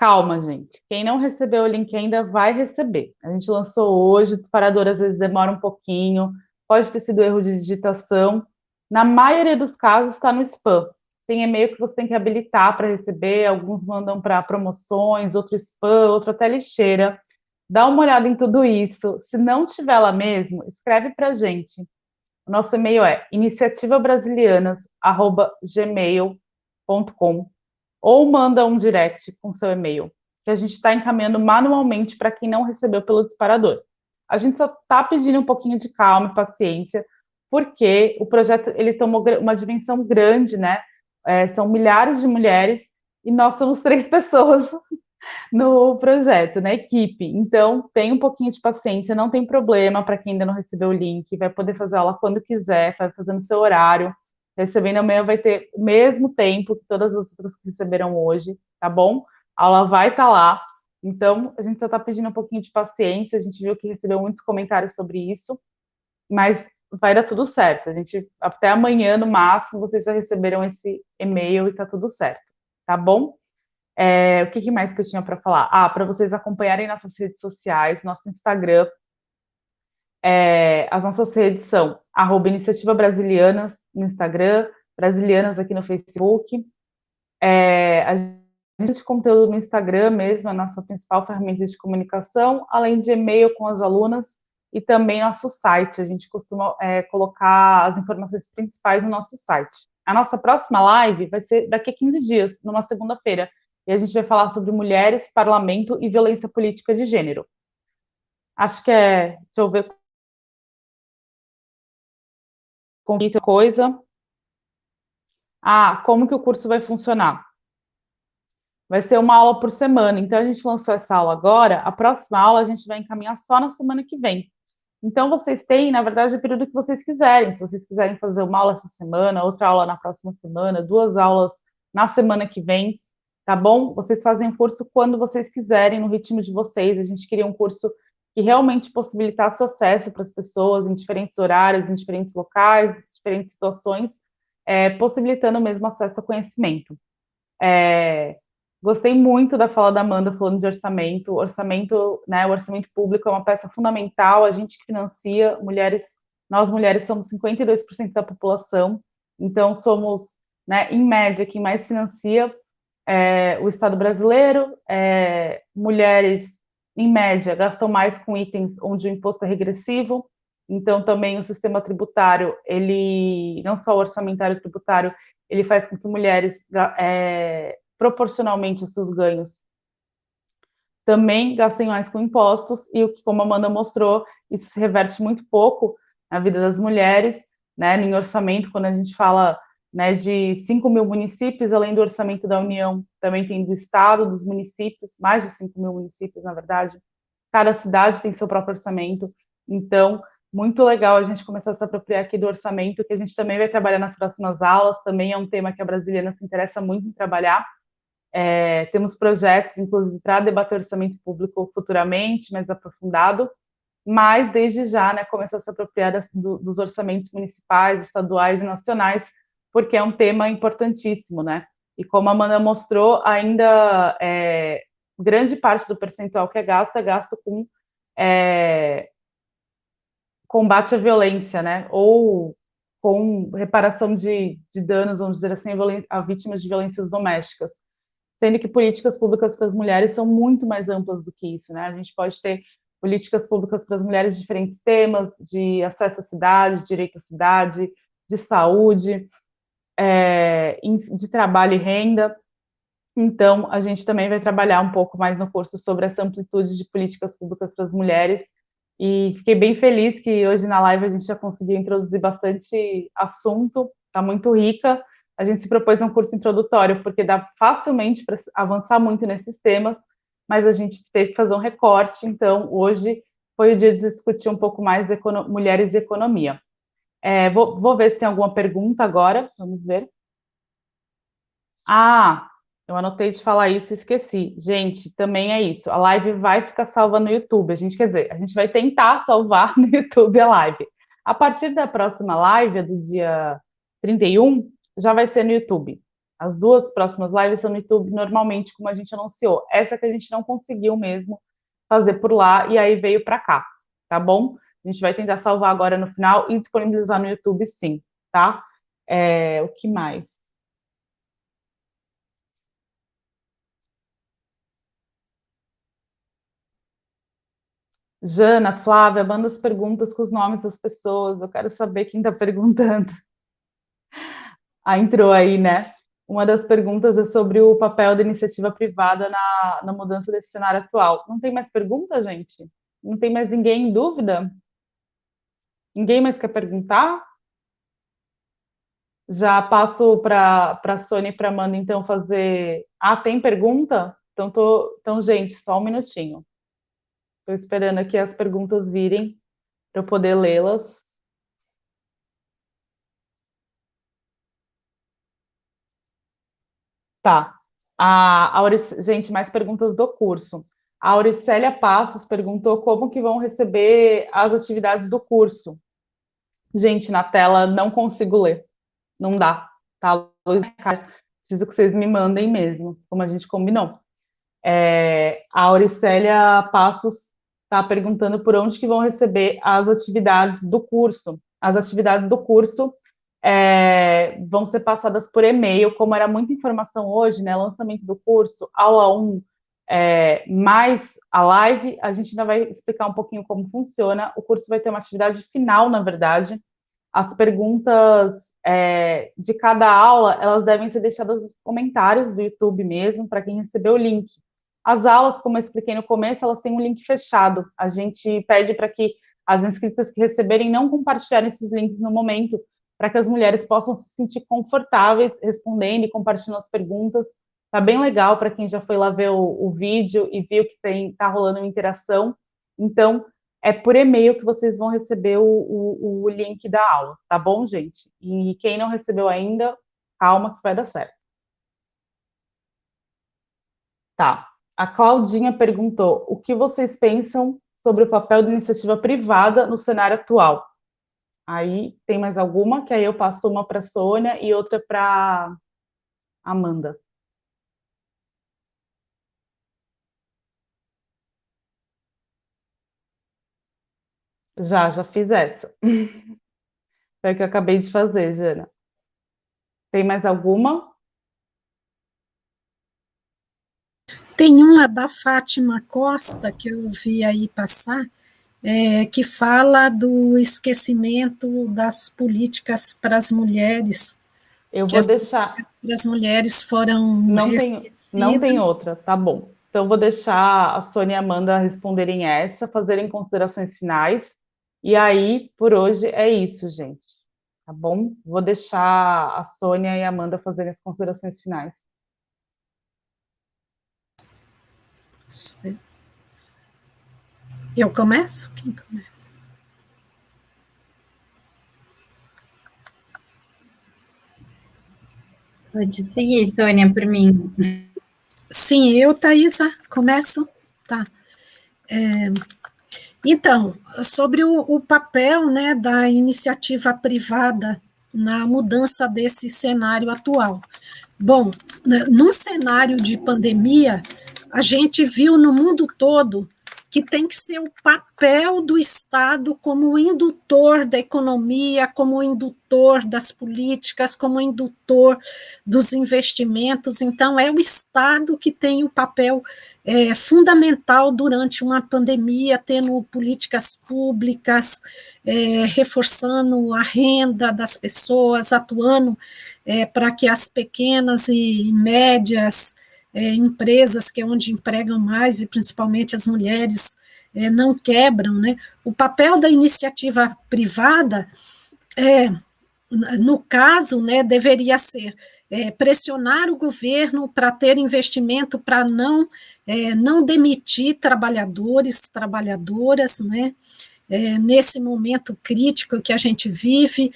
calma, gente. Quem não recebeu o link ainda vai receber. A gente lançou hoje, o disparador às vezes demora um pouquinho, pode ter sido erro de digitação. Na maioria dos casos está no spam. Tem e-mail que você tem que habilitar para receber, alguns mandam para promoções, outro spam, outro até lixeira. Dá uma olhada em tudo isso. Se não tiver lá mesmo, escreve para a gente. O nosso e-mail é iniciativabrasilianas@gmail.com ou manda um direct com seu e-mail, que a gente está encaminhando manualmente para quem não recebeu pelo disparador. A gente só está pedindo um pouquinho de calma e paciência, porque o projeto ele tomou uma dimensão grande, né? São milhares de mulheres e nós somos 3 pessoas no projeto, na equipe. Então, tem um pouquinho de paciência, não tem problema para quem ainda não recebeu o link, vai poder fazer aula quando quiser, vai fazendo seu horário. Recebendo amanhã vai ter o mesmo tempo que todas as outras que receberam hoje, tá bom? A aula vai estar lá. Então, a gente só está pedindo um pouquinho de paciência, a gente viu que recebeu muitos comentários sobre isso, mas vai dar tudo certo. A gente, até amanhã, no máximo, vocês já receberam esse e-mail e tá tudo certo, tá bom? O que mais que eu tinha para falar? Para vocês acompanharem nossas redes sociais, nosso Instagram, as nossas redes são @Iniciativa Brasilianas no Instagram, Brasilianas aqui no Facebook. A gente tem conteúdo no Instagram mesmo, a nossa principal ferramenta de comunicação, além de e-mail com as alunas e também nosso site. A gente costuma colocar as informações principais no nosso site. A nossa próxima live vai ser daqui a 15 dias, numa segunda-feira, e a gente vai falar sobre mulheres, parlamento e violência política de gênero. Acho que deixa eu ver coisa. Como que o curso vai funcionar? Vai ser uma aula por semana, então a gente lançou essa aula agora, a próxima aula a gente vai encaminhar só na semana que vem. Então vocês têm, na verdade, o período que vocês quiserem. Se vocês quiserem fazer uma aula essa semana, outra aula na próxima semana, 2 aulas na semana que vem, tá bom? Vocês fazem o curso quando vocês quiserem, no ritmo de vocês. A gente queria um curso que realmente possibilitasse o acesso para as pessoas em diferentes horários, em diferentes locais, em diferentes situações, possibilitando mesmo acesso ao conhecimento. Gostei muito da fala da Amanda falando de orçamento. Né, o orçamento público é uma peça fundamental, a gente que financia, nós mulheres somos 52% da população, então somos, né, em média, quem mais financia o Estado brasileiro. Mulheres, em média, gastam mais com itens onde o imposto é regressivo, então também o sistema tributário, ele, não só o orçamentário tributário, ele faz com que mulheres proporcionalmente aos seus ganhos, também gastem mais com impostos, e o que, como a Amanda mostrou, isso se reverte muito pouco na vida das mulheres, né, em orçamento, quando a gente fala, né, de 5 mil municípios, além do orçamento da União, também tem do Estado, dos municípios, mais de 5 mil municípios, na verdade, cada cidade tem seu próprio orçamento, então, muito legal a gente começar a se apropriar aqui do orçamento, que a gente também vai trabalhar nas próximas aulas, também é um tema que a Brasiliana se interessa muito em trabalhar. Temos projetos, inclusive, para debater orçamento público futuramente, mais aprofundado, mas desde já, né, começar a se apropriar dos orçamentos municipais, estaduais e nacionais, porque é um tema importantíssimo, né? E como a Amanda mostrou, ainda grande parte do percentual que é gasto com combate à violência, né? Ou com reparação de danos, vamos dizer assim, a vítimas de violências domésticas. Sendo que políticas públicas para as mulheres são muito mais amplas do que isso, né? A gente pode ter políticas públicas para as mulheres de diferentes temas, de acesso à cidade, direito à cidade, de saúde, de trabalho e renda. Então, a gente também vai trabalhar um pouco mais no curso sobre essa amplitude de políticas públicas para as mulheres. E fiquei bem feliz que hoje na live a gente já conseguiu introduzir bastante assunto, está muito rica. A gente se propôs um curso introdutório, porque dá facilmente para avançar muito nesses temas, mas a gente teve que fazer um recorte, então hoje foi o dia de discutir um pouco mais de mulheres e economia. Vou ver se tem alguma pergunta agora, vamos ver. Eu anotei de falar isso e esqueci. Gente, também é isso, a live vai ficar salva no YouTube, a gente vai tentar salvar no YouTube a live. A partir da próxima live, do dia 31, já vai ser no YouTube. As duas próximas lives são no YouTube, normalmente, como a gente anunciou. Essa que a gente não conseguiu mesmo fazer por lá, e aí veio para cá, tá bom? A gente vai tentar salvar agora no final e disponibilizar no YouTube, sim, tá? O que mais? Jana, Flávia, manda as perguntas com os nomes das pessoas. Eu quero saber quem está perguntando. Ah, entrou aí, né? Uma das perguntas é sobre o papel da iniciativa privada na mudança desse cenário atual. Não tem mais pergunta, gente? Não tem mais ninguém em dúvida? Ninguém mais quer perguntar? Já passo para a Sônia e para a Amanda, então, fazer. Ah, tem pergunta? Então, gente, só um minutinho. Estou esperando aqui as perguntas virem para eu poder lê-las. Tá. Gente, mais perguntas do curso. A Auricélia Passos perguntou como que vão receber as atividades do curso. Gente, na tela não consigo ler. Não dá. Tá? Preciso que vocês me mandem mesmo, como a gente combinou. A Auricélia Passos está perguntando por onde que vão receber as atividades do curso. As atividades do curso vão ser passadas por e-mail, como era muita informação hoje, né? Lançamento do curso, aula 1, mais a live, a gente ainda vai explicar um pouquinho como funciona. O curso vai ter uma atividade final, na verdade. As perguntas de cada aula, elas devem ser deixadas nos comentários do YouTube mesmo, para quem recebeu o link. As aulas, como eu expliquei no começo, elas têm um link fechado. A gente pede para que as inscritas que receberem não compartilhem esses links no momento, para que as mulheres possam se sentir confortáveis respondendo e compartilhando as perguntas. Tá bem legal para quem já foi lá ver o vídeo e viu que tá rolando uma interação. Então, é por e-mail que vocês vão receber o link da aula, tá bom, gente? E quem não recebeu ainda, calma que vai dar certo. Tá. A Claudinha perguntou: o que vocês pensam sobre o papel da iniciativa privada no cenário atual? Aí tem mais alguma? Que aí eu passo uma para a Sônia e outra para Amanda. Já fiz essa. Foi a que eu acabei de fazer, Jana. Tem mais alguma? Tem uma da Fátima Costa, que eu vi aí passar, que fala do esquecimento das políticas para as mulheres, Eu que vou as deixar. políticas para as mulheres foram Não tem esquecidas. outra, tá bom. Então, vou deixar a Sônia e a Amanda responderem essa, fazerem considerações finais. E aí, por hoje, é isso, gente. Tá bom? Vou deixar a Sônia e a Amanda fazerem as considerações finais. Eu começo? Quem começa? Pode seguir, Sônia, por mim. Sim, eu, Thaisa, começo? Tá. Então, sobre o papel, né, da iniciativa privada na mudança desse cenário atual. Bom, né, num cenário de pandemia, a gente viu no mundo todo que tem que ser o papel do Estado como indutor da economia, como indutor das políticas, como indutor dos investimentos. Então, é o Estado que tem o papel fundamental durante uma pandemia, tendo políticas públicas, reforçando a renda das pessoas, atuando para que as pequenas e médias empresas, que é onde empregam mais, e principalmente as mulheres, não quebram, né? O papel da iniciativa privada no caso, né, deveria ser pressionar o governo para ter investimento para não demitir trabalhadores, trabalhadoras, né, nesse momento crítico que a gente vive,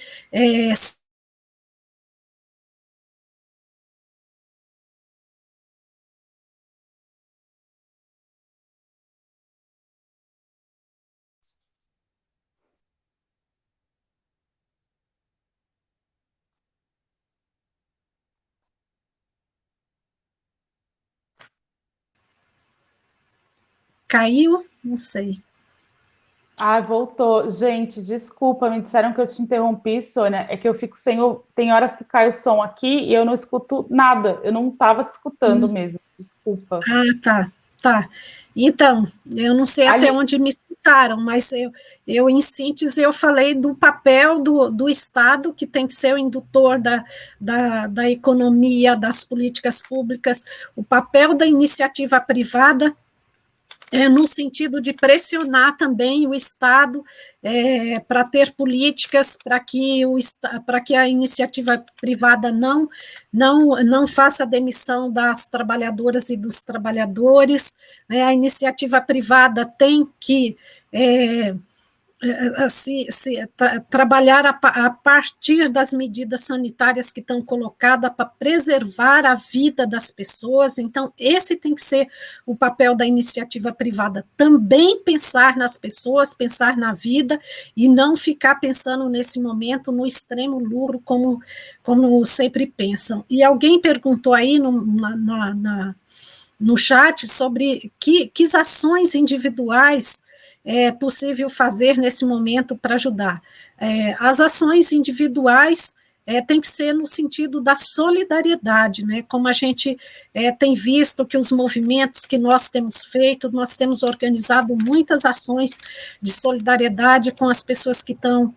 Caiu? Não sei. Ah, voltou. Gente, desculpa, me disseram que eu te interrompi, Sônia. É que eu fico sem o... Tem horas que cai o som aqui e eu não escuto nada. Eu não estava te escutando mesmo. Desculpa. Ah, tá, tá. Então, eu não sei até Ali, onde me escutaram, mas em síntese, eu falei do papel do Estado, que tem que ser o indutor da economia, das políticas públicas, o papel da iniciativa privada, no sentido de pressionar também o Estado para ter políticas para que a iniciativa privada não faça a demissão das trabalhadoras e dos trabalhadores, né? A iniciativa privada tem que trabalhar a partir das medidas sanitárias que estão colocadas para preservar a vida das pessoas. Então, esse tem que ser o papel da iniciativa privada. Também pensar nas pessoas, pensar na vida, e não ficar pensando nesse momento no extremo lucro, como sempre pensam. E alguém perguntou aí no chat sobre que ações individuais é possível fazer nesse momento para ajudar. As ações individuais tem que ser no sentido da solidariedade, né? Como a gente tem visto que os movimentos que nós temos feito, nós temos organizado muitas ações de solidariedade com as pessoas que estão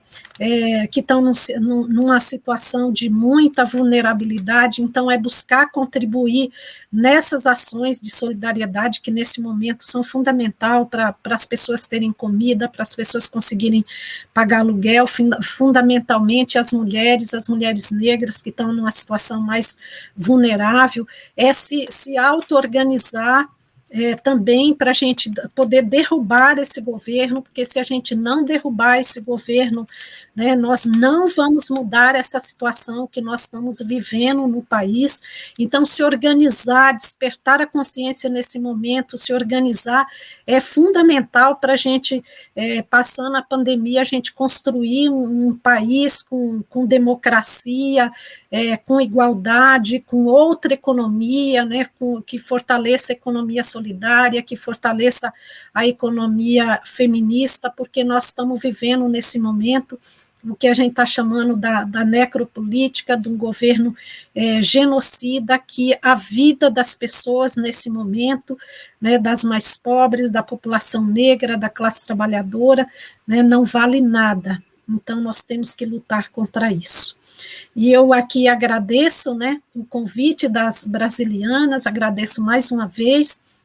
numa situação de muita vulnerabilidade, então é buscar contribuir nessas ações de solidariedade que nesse momento são fundamental para as pessoas terem comida, para as pessoas conseguirem pagar aluguel, fundamentalmente as mulheres negras que estão numa situação mais vulnerável, se auto-organizar também para a gente poder derrubar esse governo, porque se a gente não derrubar esse governo, né, nós não vamos mudar essa situação que nós estamos vivendo no país. Então, se organizar, despertar a consciência nesse momento, se organizar, é fundamental para a gente, passando a pandemia, a gente construir um país com democracia, com igualdade, com outra economia, né, que fortaleça a economia solidária, que fortaleça a economia feminista, porque nós estamos vivendo nesse momento o que a gente está chamando da necropolítica, de um governo genocida, que a vida das pessoas nesse momento, né, das mais pobres, da população negra, da classe trabalhadora, né, não vale nada. Então, nós temos que lutar contra isso. E eu aqui agradeço, né, o convite das brasilianas, agradeço mais uma vez.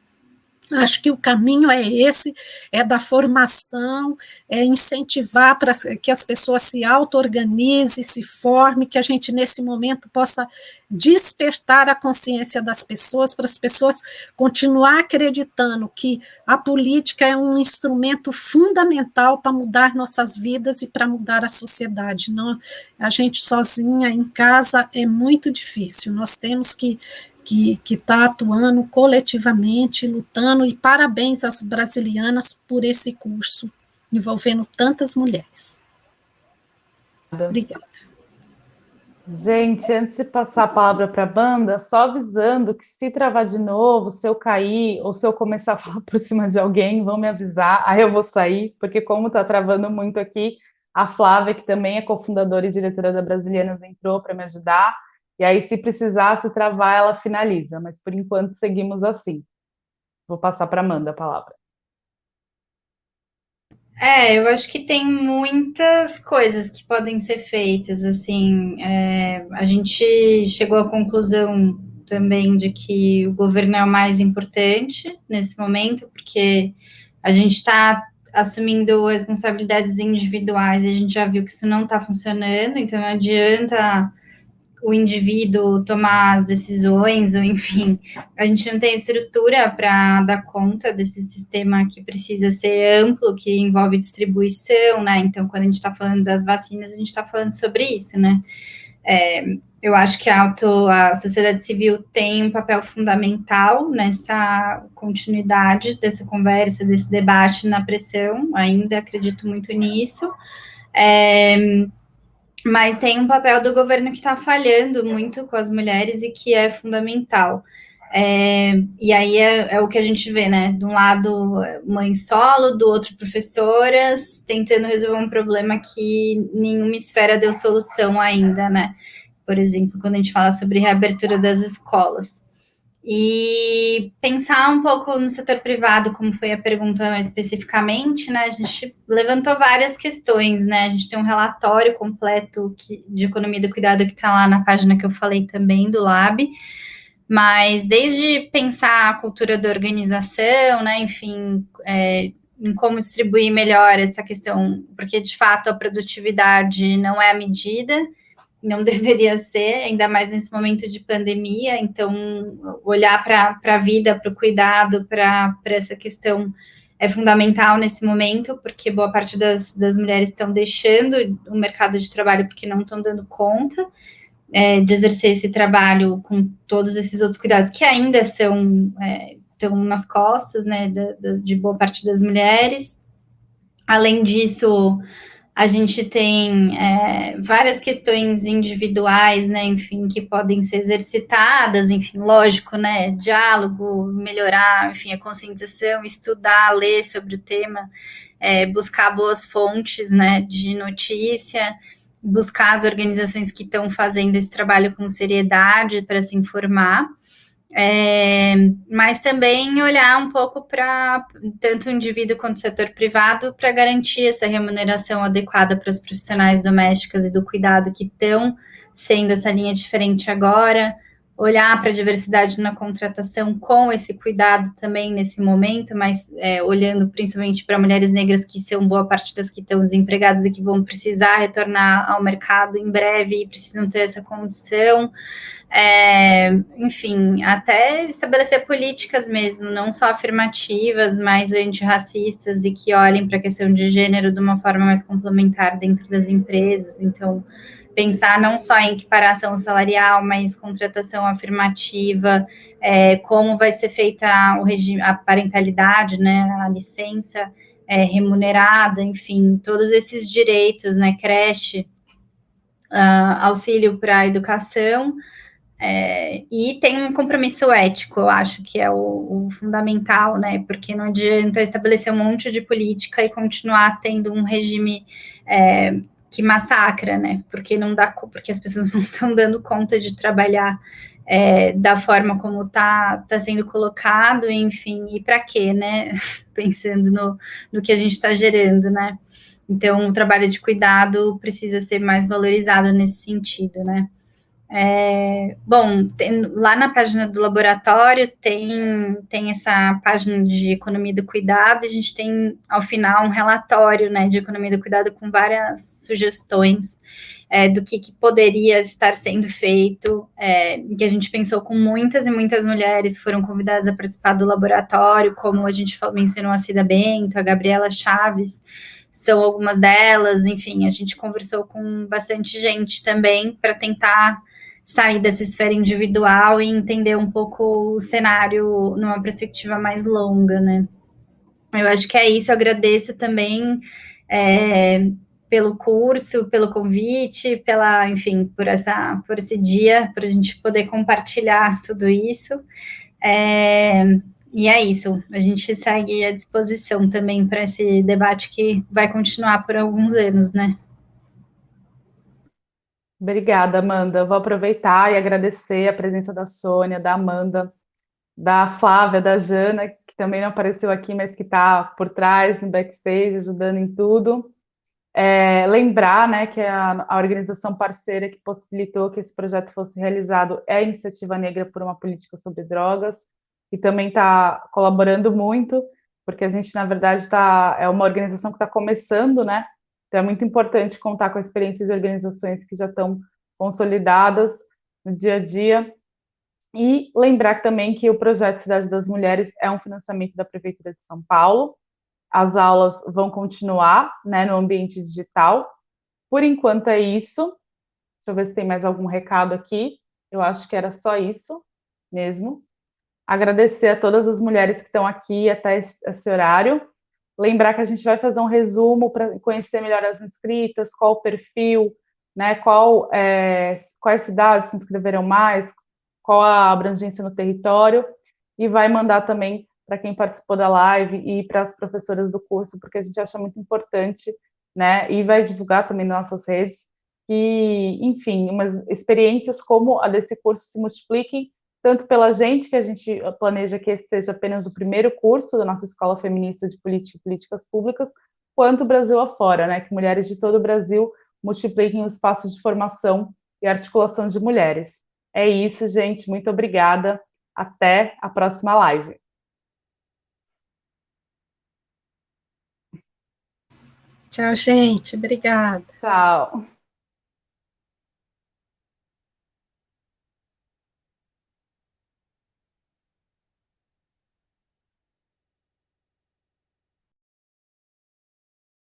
Acho que o caminho é esse, é da formação, é incentivar para que as pessoas se auto-organizem, se formem, que a gente, nesse momento, possa despertar a consciência das pessoas, para as pessoas continuar acreditando que a política é um instrumento fundamental para mudar nossas vidas e para mudar a sociedade. Não, a gente sozinha em casa é muito difícil, nós temos que está atuando coletivamente, lutando, e parabéns às brasilianas por esse curso, envolvendo tantas mulheres. Obrigada. gente, antes de passar a palavra para a banda, só avisando que se travar de novo, se eu cair ou se eu começar a falar por cima de alguém, vão me avisar, aí eu vou sair, porque como está travando muito aqui, a Flávia, que também é cofundadora e diretora da Brasilianas, entrou para me ajudar, e aí se precisar, se travar, ela finaliza, mas por enquanto seguimos assim. Vou passar para a Amanda a palavra. Eu acho que tem muitas coisas que podem ser feitas, assim, a gente chegou à conclusão também de que o governo é o mais importante nesse momento, porque a gente está assumindo responsabilidades individuais e a gente já viu que isso não está funcionando, então não adianta o indivíduo tomar as decisões, ou enfim, a gente não tem estrutura para dar conta desse sistema que precisa ser amplo, que envolve distribuição, né? Então, quando a gente está falando das vacinas, a gente está falando sobre isso, né? Eu acho que a sociedade civil tem um papel fundamental nessa continuidade dessa conversa, desse debate na pressão, ainda acredito muito nisso. Mas tem um papel do governo que está falhando muito com as mulheres e que é fundamental. E aí é o que a gente vê, né? De um lado, mãe solo, do outro, professoras, tentando resolver um problema que nenhuma esfera deu solução ainda, né? Por exemplo, quando a gente fala sobre reabertura das escolas. E pensar um pouco no setor privado, como foi a pergunta especificamente, né? A gente levantou várias questões, né? A gente tem um relatório completo de economia do cuidado que está lá na página que eu falei também do Lab, mas desde pensar a cultura da organização, né? Enfim, em como distribuir melhor essa questão, porque de fato a produtividade não é a medida, não deveria ser, ainda mais nesse momento de pandemia. Então, olhar para a vida, para o cuidado, para essa questão é fundamental nesse momento, porque boa parte das mulheres estão deixando o mercado de trabalho porque não estão dando conta de exercer esse trabalho com todos esses outros cuidados que ainda estão nas costas, né, de boa parte das mulheres. Além disso, a gente tem várias questões individuais, né, enfim, que podem ser exercitadas, enfim, lógico, né, diálogo, melhorar, enfim, a conscientização, estudar, ler sobre o tema, buscar boas fontes, né, de notícia, buscar as organizações que estão fazendo esse trabalho com seriedade para se informar. Mas também olhar um pouco para tanto o indivíduo quanto o setor privado para garantir essa remuneração adequada para os profissionais domésticas e do cuidado que estão sendo essa linha diferente agora, olhar para a diversidade na contratação com esse cuidado também nesse momento, mas olhando principalmente para mulheres negras que são boa parte das que estão desempregadas e que vão precisar retornar ao mercado em breve e precisam ter essa condição. Enfim, até estabelecer políticas mesmo, não só afirmativas, mas antirracistas e que olhem para a questão de gênero de uma forma mais complementar dentro das empresas. Então, pensar não só em equiparação salarial, mas contratação afirmativa, como vai ser feita a parentalidade, né, a licença remunerada, enfim, todos esses direitos, né, creche, auxílio para a educação. E tem um compromisso ético, eu acho que é o fundamental, né? Porque não adianta estabelecer um monte de política e continuar tendo um regime que massacra, né? Porque não dá, porque as pessoas não estão dando conta de trabalhar da forma como está sendo colocado, enfim, e para quê, né? Pensando no que a gente está gerando, né? Então, o trabalho de cuidado precisa ser mais valorizado nesse sentido, né? Bom, lá na página do laboratório tem essa página de economia do cuidado, e a gente tem, ao final, um relatório, né, de economia do cuidado com várias sugestões do que poderia estar sendo feito, que a gente pensou com muitas e muitas mulheres que foram convidadas a participar do laboratório, como a gente mencionou a Cida Bento, a Gabriela Chaves, são algumas delas, enfim, a gente conversou com bastante gente também para tentar sair dessa esfera individual e entender um pouco o cenário numa perspectiva mais longa, né? Eu acho que é isso, eu agradeço também pelo curso, pelo convite, enfim, por esse dia, para a gente poder compartilhar tudo isso. E é isso, a gente segue à disposição também para esse debate que vai continuar por alguns anos, né? Obrigada, Amanda. Vou aproveitar e agradecer a presença da Sônia, da Amanda, da Flávia, da Jana, que também não apareceu aqui, mas que está por trás, no backstage, ajudando em tudo. Lembrar, né, que a organização parceira que possibilitou que esse projeto fosse realizado é a Iniciativa Negra por uma Política sobre Drogas, que também está colaborando muito, porque a gente, na verdade, é uma organização que está começando, né? Então é muito importante contar com a experiência de organizações que já estão consolidadas no dia a dia. E lembrar também que o projeto Cidade das Mulheres é um financiamento da Prefeitura de São Paulo. As aulas vão continuar, né, no ambiente digital. Por enquanto é isso. Deixa eu ver se tem mais algum recado aqui. Eu acho que era só isso mesmo. Agradecer a todas as mulheres que estão aqui até esse horário. Lembrar que a gente vai fazer um resumo para conhecer melhor as inscritas, qual o perfil, né, quais cidades se inscreveram mais, qual a abrangência no território, e vai mandar também para quem participou da live e para as professoras do curso, porque a gente acha muito importante, né? E vai divulgar também nas nossas redes, que, enfim, umas experiências como a desse curso se multipliquem, tanto pela gente, que a gente planeja que esse seja apenas o primeiro curso da nossa Escola Feminista de Política e Políticas Públicas, quanto o Brasil afora, né? Que mulheres de todo o Brasil multipliquem os espaços de formação e articulação de mulheres. É isso, gente. Muito obrigada. Até a próxima live. Tchau, gente. Obrigada. Tchau.